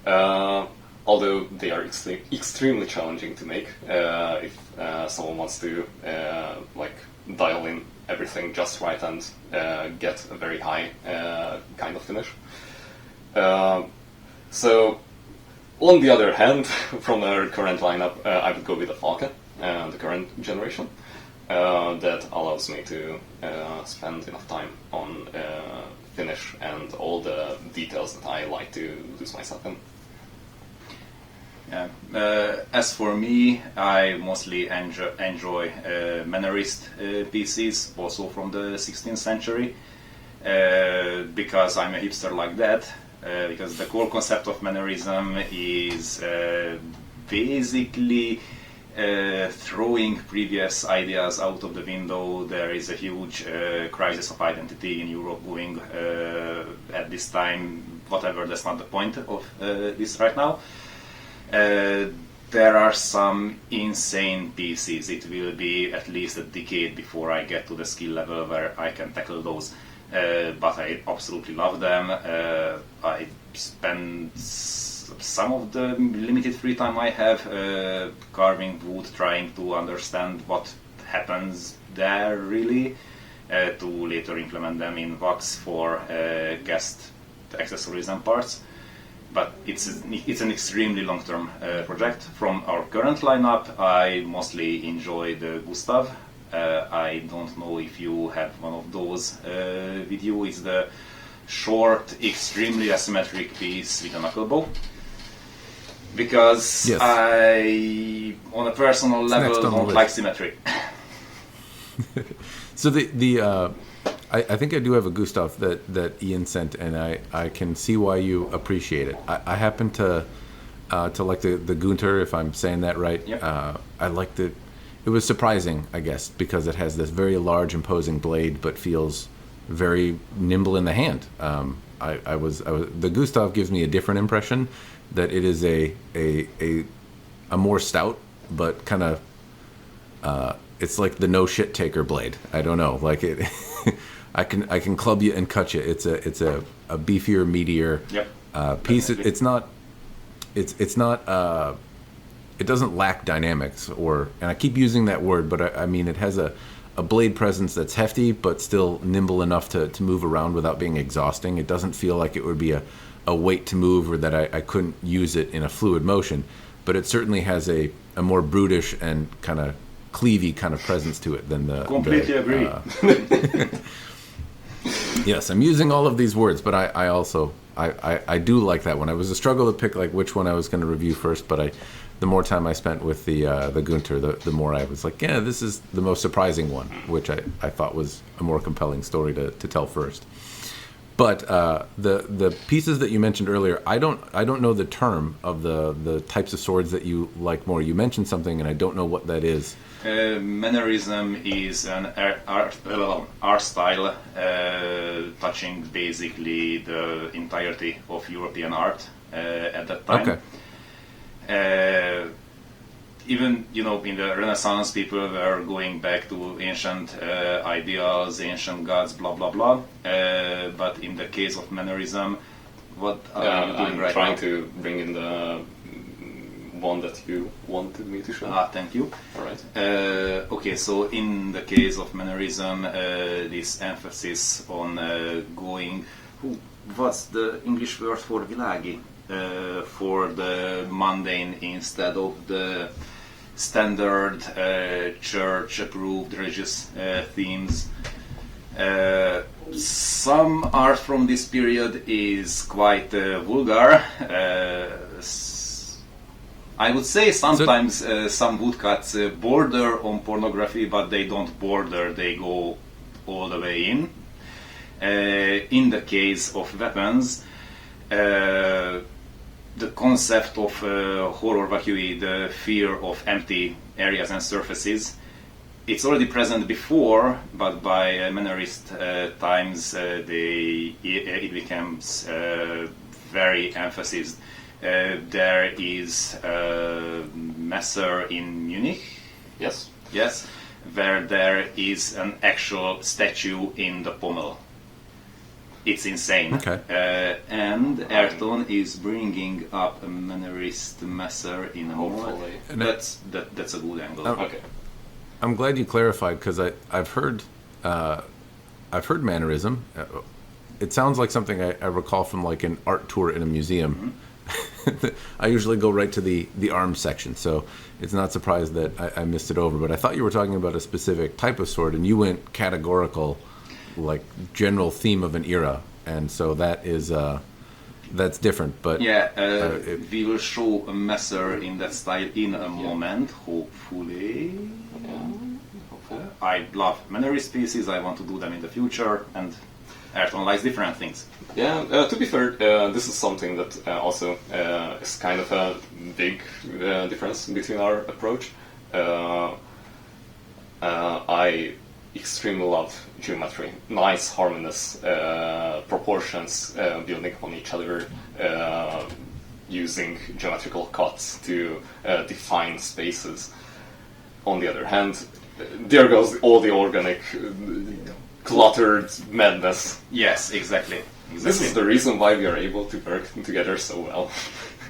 Although they are extremely challenging to make if someone wants to dial in everything just right and get a very high kind of finish. So, on the other hand, from our current lineup, I would go with the Falke, the current generation. That allows me to spend enough time on finish and all the details that I like to lose myself in. Yeah. As for me, I mostly enjoy Mannerist pieces, also from the 16th century, because I'm a hipster like that, because the core concept of Mannerism is basically throwing previous ideas out of the window. There is a huge crisis of identity in Europe going at this time. Whatever, that's not the point of this right now. There are some insane pieces. It will be at least a decade before I get to the skill level where I can tackle those. But I absolutely love them. I spend some of the limited free time I have carving wood, trying to understand what happens there really, to later implement them in wax for guest accessories and parts. But it's an extremely long-term project. From our current lineup, I mostly enjoy the Gustav. I don't know if you have one of those with you. It's the short, extremely asymmetric piece with a knuckle bow. Because yes. I, on a personal level, don't like symmetry. So I think I do have a Gustav that Ian sent, and I can see why you appreciate it. I happen to like the Gunter, if I'm saying that right. Yep. I liked it. It was surprising, I guess, because it has this very large, imposing blade, but feels very nimble in the hand. The Gustav gives me a different impression, that it is a more stout, but kind of it's like the no shit taker blade. I don't know, like it. I can club you and cut you. It's a beefier, meatier piece. It's not. It doesn't lack dynamics, and I keep using that word, but I mean it has a blade presence that's hefty, but still nimble enough to move around without being exhausting. It doesn't feel like it would be a weight to move, or that I couldn't use it in a fluid motion, but it certainly has a more brutish and kind of cleavy kind of presence to it than the... Completely agree. Yes, I'm using all of these words, but I also do like that one. It was a struggle to pick like which one I was going to review first, but the more time I spent with the Gunter, the more I was like, yeah, this is the most surprising one, which I thought was a more compelling story to tell first. But the pieces that you mentioned earlier, I don't know the term of the types of swords that you like more. You mentioned something, and I don't know what that is. Mannerism is an art style touching basically the entirety of European art at that time. Okay. Even, in the Renaissance, people were going back to ancient ideals, ancient gods, blah blah blah. But in the case of mannerism, what are you doing right now? I'm trying to bring in the one that you wanted me to show. Thank you. All right. Okay, so in the case of mannerism, this emphasis on going... What's the English word for világi? For the mundane instead of the standard church-approved religious themes. Some art from this period is quite vulgar. I would say sometimes some woodcuts border on pornography, but they don't border, they go all the way in. In the case of weapons, the concept of horror vacui, the fear of empty areas and surfaces, it's already present before, but by Mannerist times it becomes very emphasized. There is a Messer in Munich. Yes. Yes, where there is an actual statue in the pommel. It's insane. Okay. And Airton is bringing up a Mannerist Messer in a moment. That's a good angle. Okay. I'm glad you clarified, because I've heard mannerism. It sounds like something I recall from like an art tour in a museum. Mm-hmm. I usually go right to the arms section, so it's not surprised that I missed it over. But I thought you were talking about a specific type of sword, and you went categorical, like general theme of an era, and so that is that's different. But we will show a Messer in that style in a moment, hopefully. I love Mannerist pieces. I want to do them in the future, and Airton likes different things. Yeah, to be fair, this is something that also is kind of a big difference between our approach. I extremely love geometry, nice harmonious proportions building upon each other, using geometrical cuts to define spaces. On the other hand, there goes all the organic, cluttered madness. Yes, exactly. This is the reason why we are able to work together so well.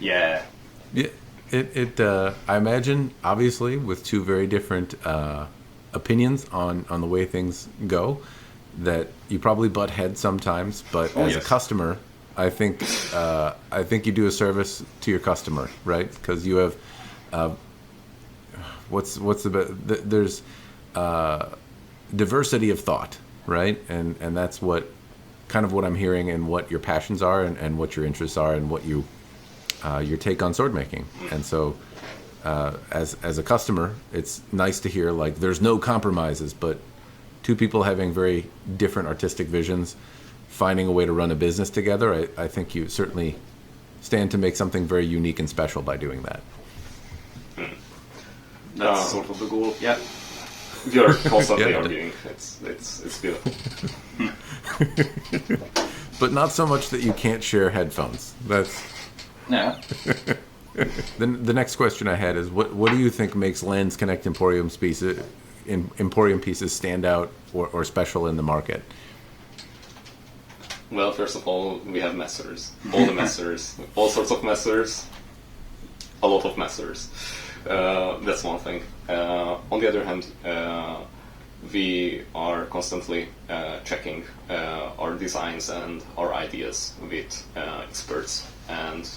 Yeah. Yeah, I imagine, obviously, with two very different opinions on the way things go, that you probably butt heads sometimes. But as a customer, I think you do a service to your customer, right? Because you have there's diversity of thought, right? And that's what I'm hearing, and what your passions are, and what your interests are, and what your take on sword making. And so as a customer, it's nice to hear like there's no compromises, but two people having very different artistic visions finding a way to run a business together. I think you certainly stand to make something very unique and special by doing that. That's sort of the goal. Yeah. We are constantly arguing. It's beautiful. But not so much that you can't share headphones. That's Yeah. Then the next question I had is, what do you think makes Landsknecht Emporium pieces stand out or special in the market? Well, first of all, we have messers. All the messers. All sorts of messers. A lot of messers. That's one thing. On the other hand, we are constantly checking our designs and our ideas with experts, and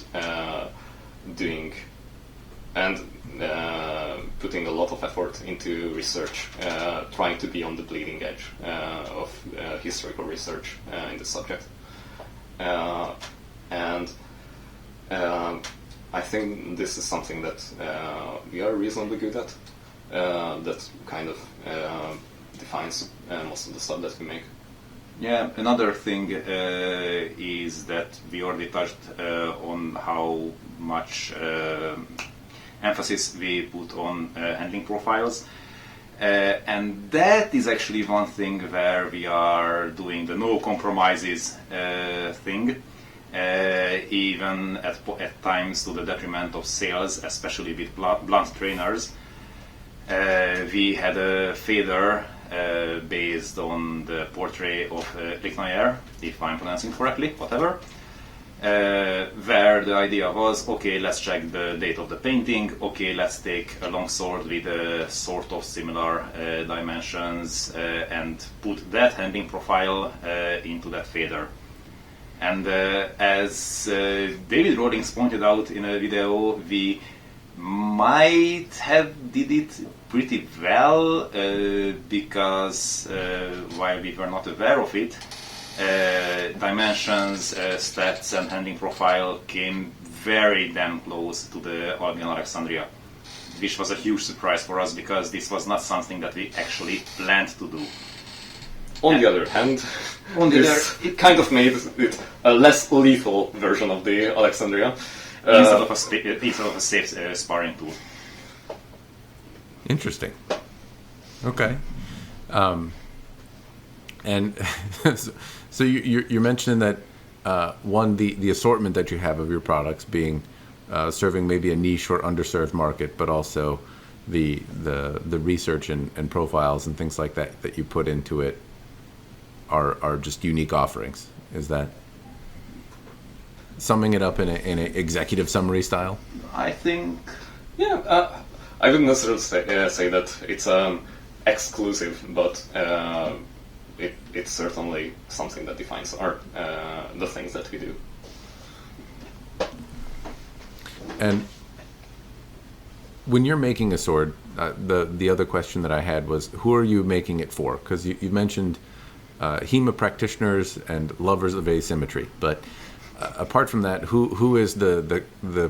putting a lot of effort into research, trying to be on the bleeding edge of historical research in the subject. And I think this is something that we are reasonably good at. That kind of defines most of the stuff that we make. Yeah, another thing is that we already touched on how much emphasis we put on handling profiles. And that is actually one thing where we are doing the no compromises thing, even at times to the detriment of sales, especially with blunt trainers. We had a fader based on the portrait of Landsknecht, if I'm pronouncing correctly, whatever, where the idea was, okay, let's check the date of the painting, okay, let's take a long sword with sort of similar dimensions and put that handling profile into that fader. And as David Rawlings pointed out in a video, we might have did it pretty well because while we were not aware of it, dimensions, stats and handling profile came very damn close to the Albion Alexandria, which was a huge surprise for us because this was not something that we actually planned to do. On the other hand, it kind of made it a less lethal version of the Alexandria. Instead of a safe sparring tool. Interesting. Okay. And so you're mentioning that one, the assortment that you have of your products being serving maybe a niche or underserved market, but also the research and profiles and things like that you put into it are just unique offerings. Is that summing it up in an executive summary style? I think. Yeah, I wouldn't necessarily say that it's exclusive, but it's certainly something that defines the things that we do. And when you're making a sword, the other question that I had was, who are you making it for? Because you mentioned HEMA practitioners and lovers of asymmetry, but apart from that, who is the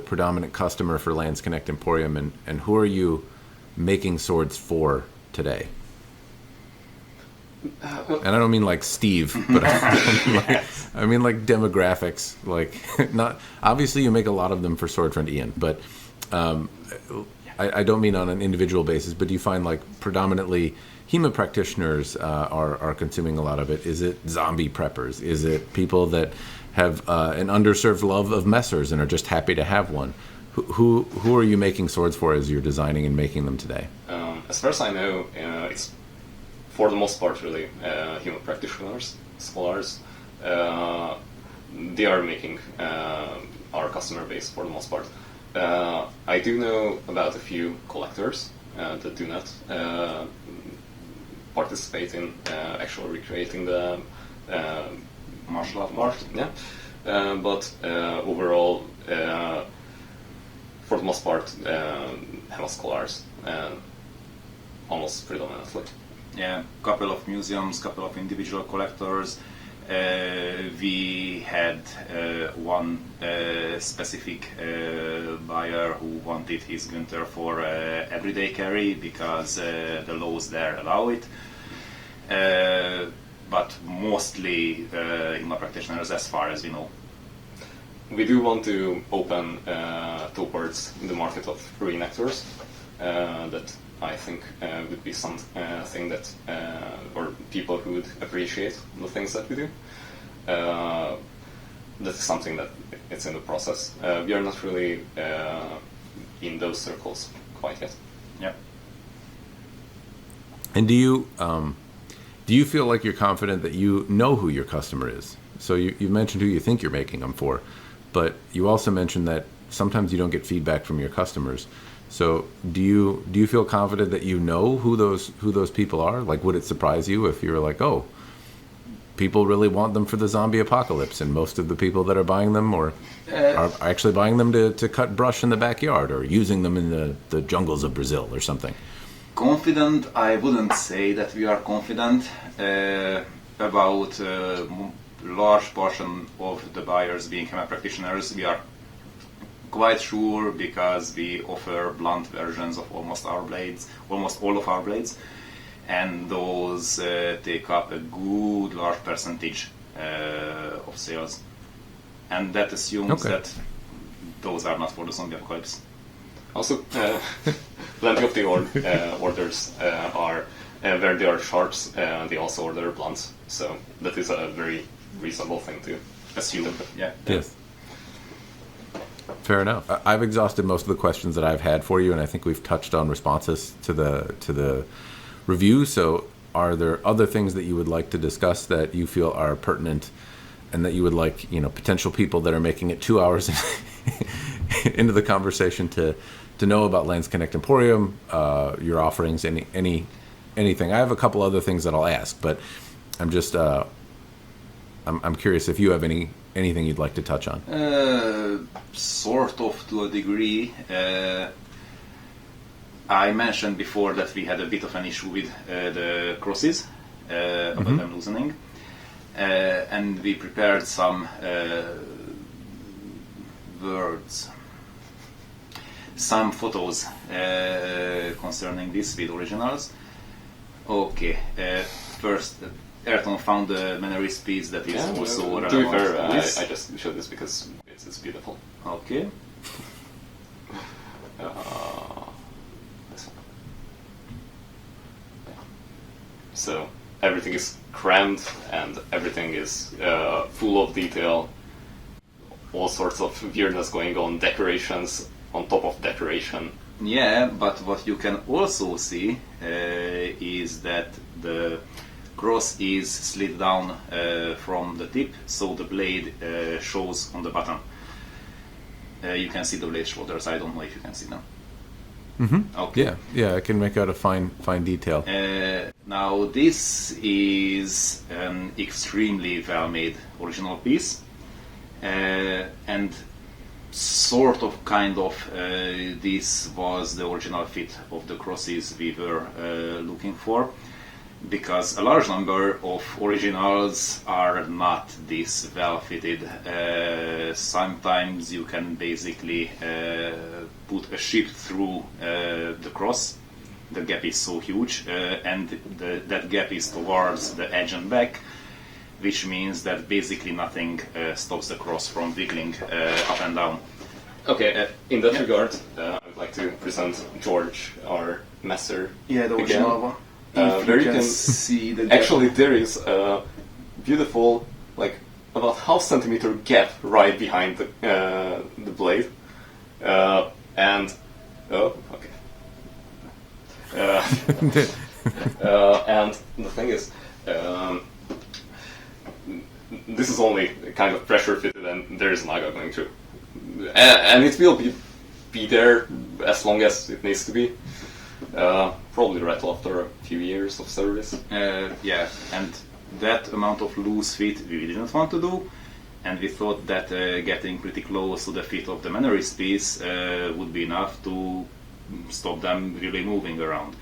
predominant customer for Landsknecht Emporium, and who are you making swords for today? And I don't mean like Steve, but I mean like demographics. Like, not obviously you make a lot of them for Swordfriend Ian, but I don't mean on an individual basis, but do you find like predominantly HEMA practitioners are consuming a lot of it? Is it zombie preppers? Is it people that have an underserved love of messers and are just happy to have one? Who are you making swords for as you're designing and making them today? As far as I know, it's for the most part really HEMA practitioners, scholars. They are making our customer base for the most part. I do know about a few collectors that do not participate in actually recreating the Martial art. Yeah, but overall, for the most part, HEMA scholars, almost predominantly. Yeah, couple of museums, couple of individual collectors. We had one specific buyer who wanted his Günther for everyday carry because the laws there allow it. But mostly HEMA practitioners, as far as we know. We do want to open towards the market of reenactors. That I think would be something that, or people who would appreciate the things that we do. That's something that it's in the process. We are not really in those circles quite yet. Yeah. And do you feel like you're confident that you know who your customer is? So you mentioned who you think you're making them for, but you also mentioned that sometimes you don't get feedback from your customers. So do you feel confident that you know who those people are? Like, would it surprise you if you were like, oh, people really want them for the zombie apocalypse, and most of the people that are buying them are actually buying them to cut brush in the backyard or using them in the jungles of Brazil or something? Confident, I wouldn't say that we are confident about large portion of the buyers being HEMA practitioners. We are quite sure because we offer blunt versions of almost all of our blades, and those take up a good large percentage of sales, and that assumes that those are not for the zombie apocalypse. Also, plenty of the orders are where there are sharps, they also order blunts, so that is a very reasonable thing to assume. Yeah. Yes. Fair enough. I've exhausted most of the questions that I've had for you, and I think we've touched on responses to the review. So, are there other things that you would like to discuss that you feel are pertinent, and that you would like, potential people that are making it 2 hours into the conversation to know about Landsknecht Emporium, your offerings, anything? I have a couple other things that I'll ask, but I'm just I'm curious if you have anything you'd like to touch on. Sort of, to a degree. I mentioned before that we had a bit of an issue with the crosses, about them loosening, and we prepared some some photos concerning this with originals. Okay, first, Airton found a Mannerist piece that is also to be fair, this. I just showed this because it's beautiful. Okay. This one. So everything is crammed and everything is full of detail. All sorts of weirdness going on, decorations on top of decoration. Yeah, but what you can also see is that the cross is slid down from the tip, so the blade shows on the bottom. You can see the blade shoulders. I don't know if you can see them. Mm-hmm. Okay. Yeah, I can make out a fine detail. Now this is an extremely well-made original piece, and sort of kind of this was the original fit of the crosses we were looking for, because a large number of originals are not this well fitted. Sometimes you can basically put a ship through the cross. The gap is so huge, and that gap is towards the edge and back, which means that basically nothing stops the cross from wiggling up and down. Okay, in that regard, I would like to present George, our master. Yeah, the again. original one. Where you can see the actually there is a beautiful, like about half centimeter gap right behind the blade, and oh, okay. And the thing is, this is only kind of pressure fitted, and there is Naga going through, and it will be there as long as it needs to be. Probably rattle after a few years of service. Yeah, and that amount of loose fit we didn't want to do, and we thought that getting pretty close to the fit of the mannerist piece would be enough to stop them really moving around.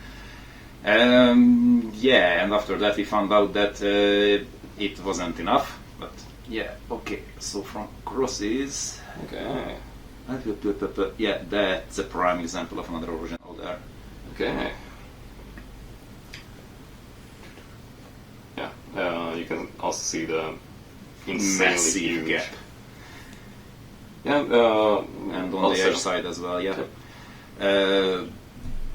Yeah, and after that we found out that it wasn't enough, but yeah, okay, so from crosses... Okay. Yeah, that's a prime example of another original there. Okay. Yeah, you can also see the insanely Massive huge gap. Yeah, And on the also- edge side as well, yeah.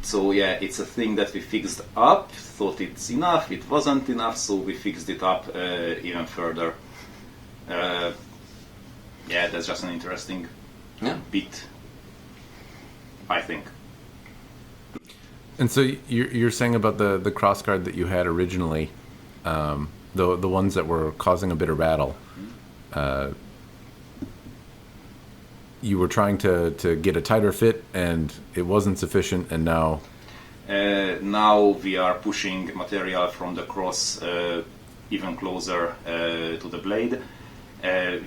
So yeah, it's a thing that we fixed up, thought it's enough, it wasn't enough, so we fixed it up even further. Yeah, that's just an interesting Yeah. bit, I think. And so you're saying about the crossguard that you had originally, the ones that were causing a bit of rattle. You were trying to get a tighter fit, and it wasn't sufficient, and now... Now we are pushing material from the cross even closer to the blade.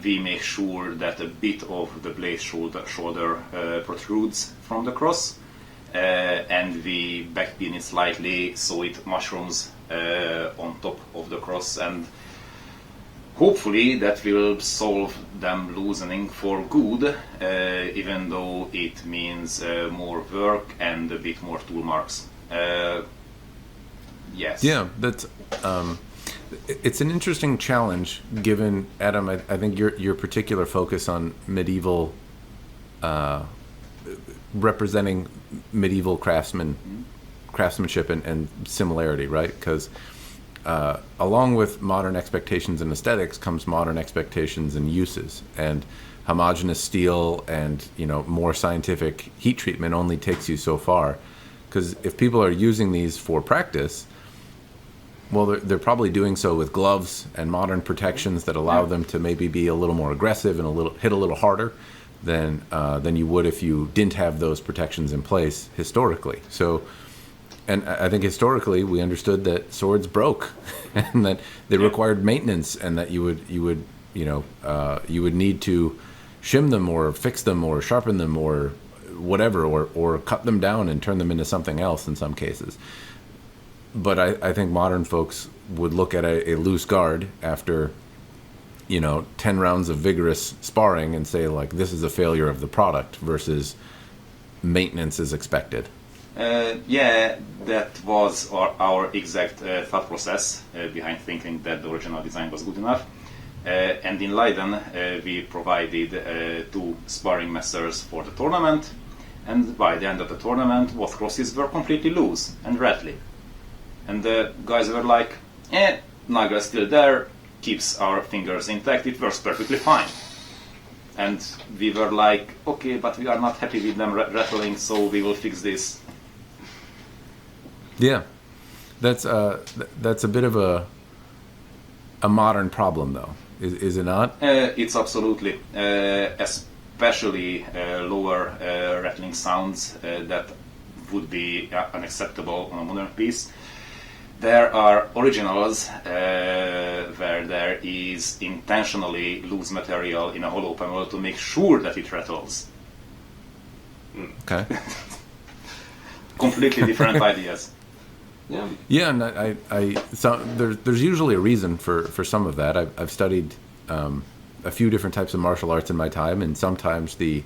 We make sure that a bit of the blade shoulder protrudes from the cross, and we backpin it slightly so it mushrooms on top of the cross, and hopefully that will solve them loosening for good, even though it means more work and a bit more tool marks. Yes. Yeah, that's... it's an interesting challenge, given, Adam, I think your particular focus on medieval... representing medieval craftsmanship and similarity, right? Because along with modern expectations and aesthetics comes modern expectations and uses, and homogeneous steel and more scientific heat treatment only takes you so far. Because if people are using these for practice, well, they're probably doing so with gloves and modern protections that allow them to maybe be a little more aggressive and hit a little harder than you would if you didn't have those protections in place historically. So, and I think historically we understood that swords broke, and that they required maintenance, and that you would need to shim them or fix them or sharpen them or whatever, or cut them down and turn them into something else in some cases. But I think modern folks would look at a loose guard after 10 rounds of vigorous sparring and say, like, this is a failure of the product versus maintenance is expected. Yeah, that was our exact thought process behind thinking that the original design was good enough. And in Leiden, we provided 2 sparring masters for the tournament, and by the end of the tournament, both crosses were completely loose and rattly. And the guys were like, Naga's still there, keeps our fingers intact, it works perfectly fine. And we were like, okay, but we are not happy with them rattling, so we will fix this. Yeah, that's a bit of a modern problem, though, is it not? It's absolutely, especially lower rattling sounds that would be unacceptable on a modern piece. There are originals where there is intentionally loose material in a hollow panel to make sure that it rattles. Okay. Completely different ideas. Yeah. Yeah, and there's usually a reason for some of that. I've studied a few different types of martial arts in my time, and sometimes the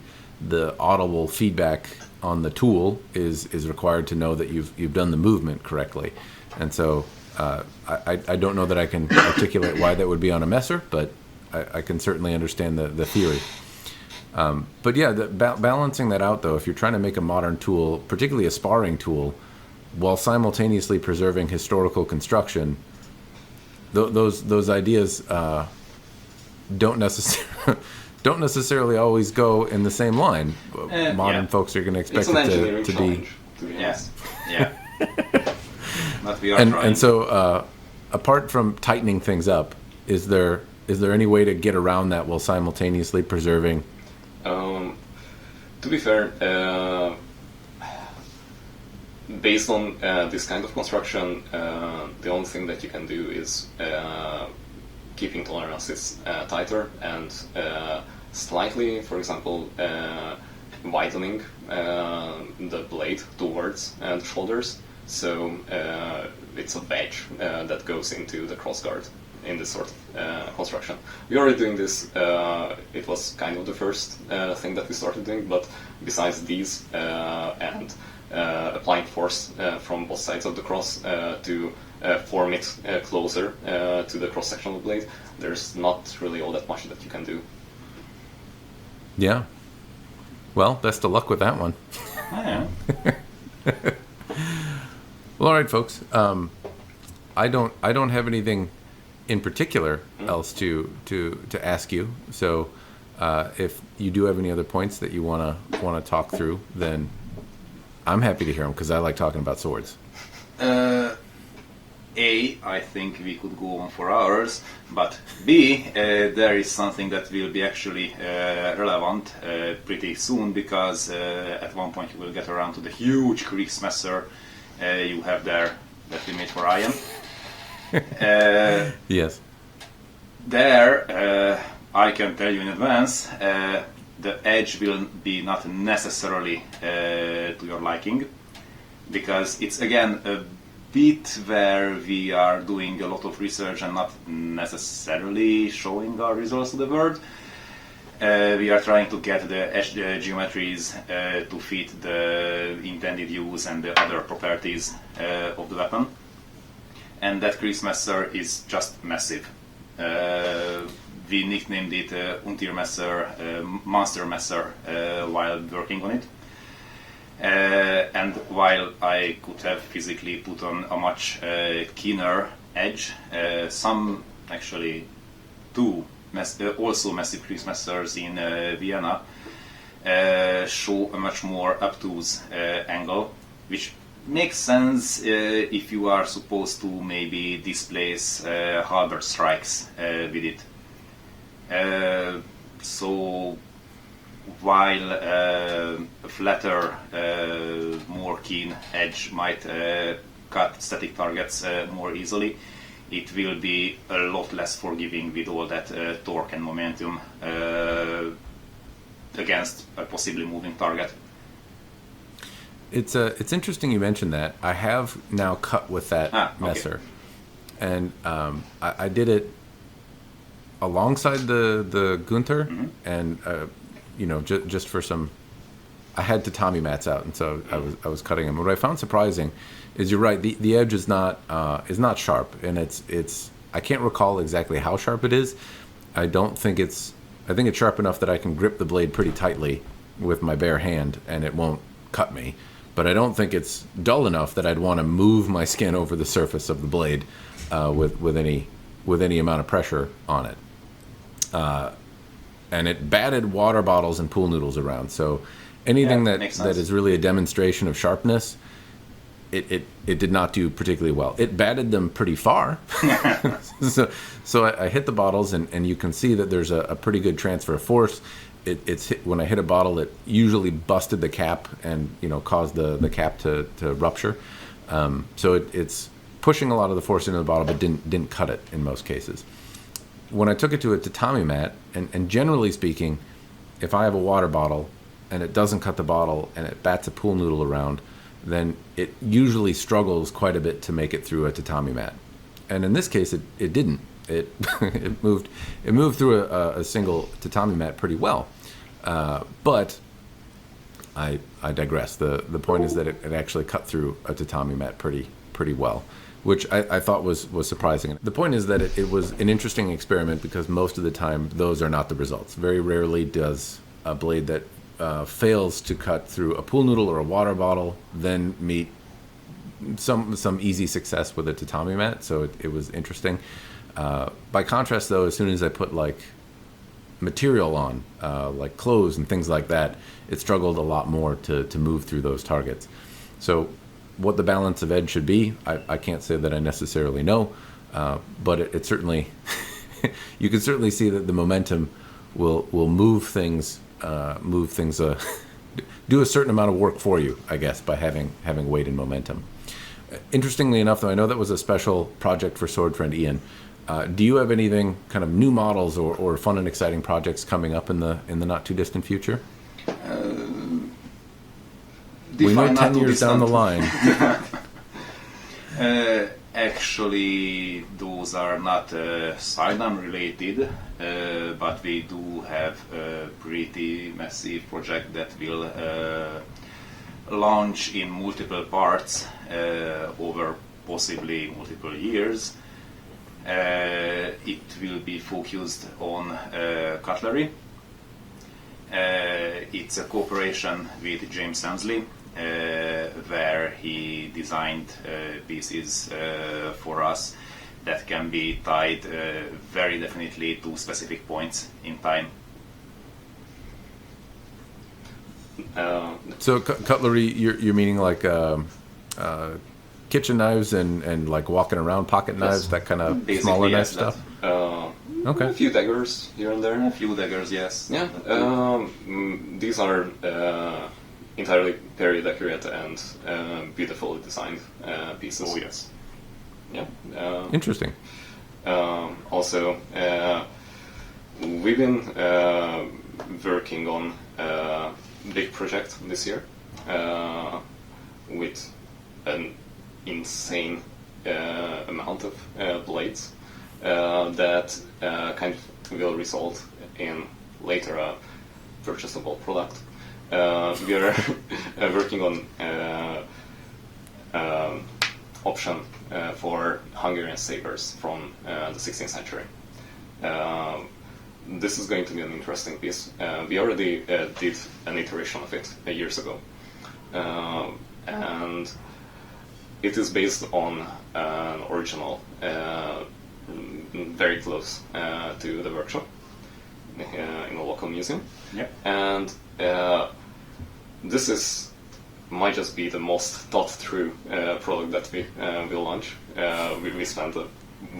audible feedback on the tool is required to know that you've done the movement correctly. And so I don't know that I can articulate why that would be on a messer, but I can certainly understand the theory. But yeah, balancing that out, though, if you're trying to make a modern tool, particularly a sparring tool, while simultaneously preserving historical construction, those ideas don't necessarily always go in the same line. Modern folks are going to expect it to be. Yes. Yeah. But we are and trying. And so, apart from tightening things up, is there any way to get around that while simultaneously preserving? To be fair, based on this kind of construction, the only thing that you can do is keeping tolerances tighter and slightly, for example, widening the blade towards the shoulders. So it's a wedge that goes into the crossguard in this sort of construction. We already doing this. It was kind of the first thing that we started doing, but besides these and applying force from both sides of the cross to form it closer to the cross section of the blade, there's not really all that much that you can do. Yeah. Well, best of luck with that one. Yeah. Well, all right, folks. I don't have anything in particular else to ask you. So, if you do have any other points that you wanna talk through, then I'm happy to hear them because I like talking about swords. I think we could go on for hours, but B, there is something that will be actually relevant pretty soon, because at one point you will get around to the huge Kriegsmesser you have there that we made for Ian. Yes. There, I can tell you in advance, the edge will be not necessarily to your liking, because it's again a bit where we are doing a lot of research and not necessarily showing our results to the world. We are trying to get the edge geometries to fit the intended use and the other properties of the weapon. And that Kriegsmesser is just massive. We nicknamed it Untermesser, Monster Messer, while working on it. And while I could have physically put on a much keener edge, some actually two also massive Kriegsmessers in Vienna show a much more obtuse angle, which makes sense if you are supposed to maybe displace halberd strikes with it. So while a flatter, more keen edge might cut static targets more easily, it will be a lot less forgiving with all that torque and momentum against a possibly moving target. It's interesting you mentioned that. I have now cut with that Messer, and I did it alongside the Gunther, and just for some, I had tatami mats out, and so I was cutting them. What I found surprising is, you're right, the edge is not sharp, and it's I can't recall exactly how sharp it is. I think it's sharp enough that I can grip the blade pretty tightly with my bare hand and it won't cut me. But I don't think it's dull enough that I'd want to move my skin over the surface of the blade with any amount of pressure on it. And it batted water bottles and pool noodles around. So anything that is really a demonstration of sharpness, it did not do particularly well. It batted them pretty far. so I hit the bottles, and you can see that there's a pretty good transfer of force. When I hit a bottle, it usually busted the cap and caused the cap to rupture. So it's pushing a lot of the force into the bottle, but didn't cut it in most cases. When I took it to a tatami mat, and generally speaking, if I have a water bottle and it doesn't cut the bottle and it bats a pool noodle around, then it usually struggles quite a bit to make it through a tatami mat. And in this case, it didn't. It moved through a single tatami mat pretty well. But I digress. The point is that it actually cut through a tatami mat pretty well, which I thought was surprising. The point is that it was an interesting experiment, because most of the time those are not the results. Very rarely does a blade that fails to cut through a pool noodle or a water bottle, then meet some easy success with a tatami mat. So it was interesting. By contrast, though, as soon as I put like material on, like clothes and things like that, it struggled a lot more to move through those targets. So what the balance of edge should be, I can't say that I necessarily know, but it certainly, you can certainly see that the momentum will move things, do a certain amount of work for you, I guess, by having weight and momentum. Interestingly enough, though, I know that was a special project for sword friend Ian. Do you have anything kind of new models or fun and exciting projects coming up in the not too distant future? We know 10 years down the line. Actually, those are not sidearm related, but we do have a pretty massive project that will launch in multiple parts over possibly multiple years. It will be focused on cutlery. It's a cooperation with James Hemsley, where he designed pieces for us that can be tied very definitely to specific points in time. So cutlery, you're meaning like kitchen knives and like walking around pocket knives, that kind of smaller knife stuff? Okay. A few daggers here and there. A few daggers, yes. Yeah. These are entirely period accurate and beautifully designed pieces. Oh, yes. Yeah. Interesting. Also, we've been working on a big project this year with an insane amount of blades that kind of will result in later a purchasable product. We are working on option for Hungarian sabers from the 16th century. This is going to be an interesting piece. We already did an iteration of it years ago, and it is based on an original very close to the workshop in a local museum. Yep. And this might just be the most thought through product that we will launch. We spent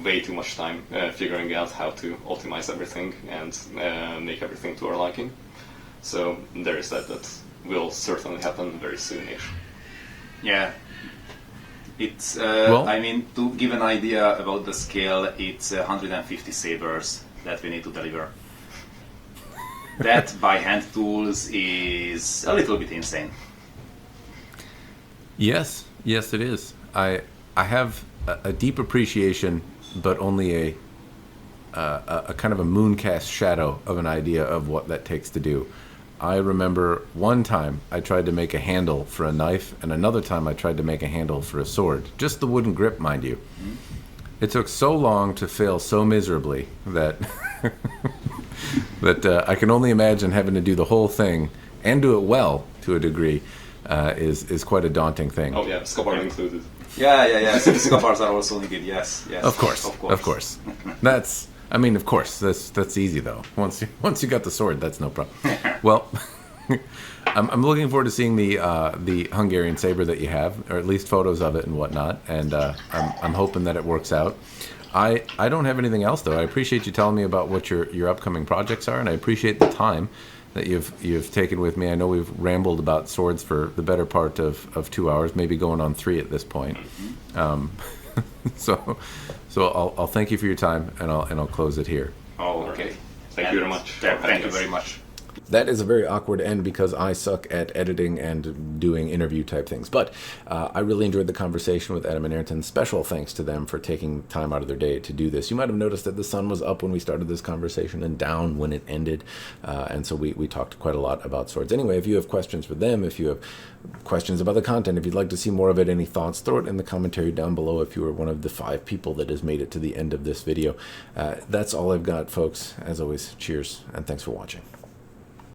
way too much time figuring out how to optimize everything and make everything to our liking. So there is that will certainly happen very soonish. Yeah. It's, I mean, to give an idea about the scale, it's 150 sabers that we need to deliver. That by hand tools is a little bit insane. Yes, it is. I have a deep appreciation, but only a kind of a mooncast shadow of an idea of what that takes to do. I remember one time I tried to make a handle for a knife, and another time I tried to make a handle for a sword. Just the wooden grip, mind you. Mm-hmm. It took so long to fail so miserably that that I can only imagine having to do the whole thing and do it well to a degree is quite a daunting thing. Oh yeah, scobar included. Yeah. Scopars are also needed. Yes. Of course. That's easy though. Once you got the sword, that's no problem. Well, I'm looking forward to seeing the Hungarian saber that you have, or at least photos of it and whatnot. And I'm hoping that it works out. I don't have anything else though. I appreciate you telling me about what your upcoming projects are, and I appreciate the time that you've taken with me. I know we've rambled about swords for the better part of 2 hours, maybe going on 3 at this point. So I'll thank you for your time, and I'll close it here. Oh, okay. Thank you very much. Thank you very much. That is a very awkward end because I suck at editing and doing interview type things. But I really enjoyed the conversation with Adam and Airton. Special thanks to them for taking time out of their day to do this. You might have noticed that the sun was up when we started this conversation and down when it ended. And so we talked quite a lot about swords. Anyway, if you have questions for them, if you have questions about the content, if you'd like to see more of it, any thoughts, throw it in the commentary down below if you are one of the 5 people that has made it to the end of this video. That's all I've got, folks. As always, cheers and thanks for watching.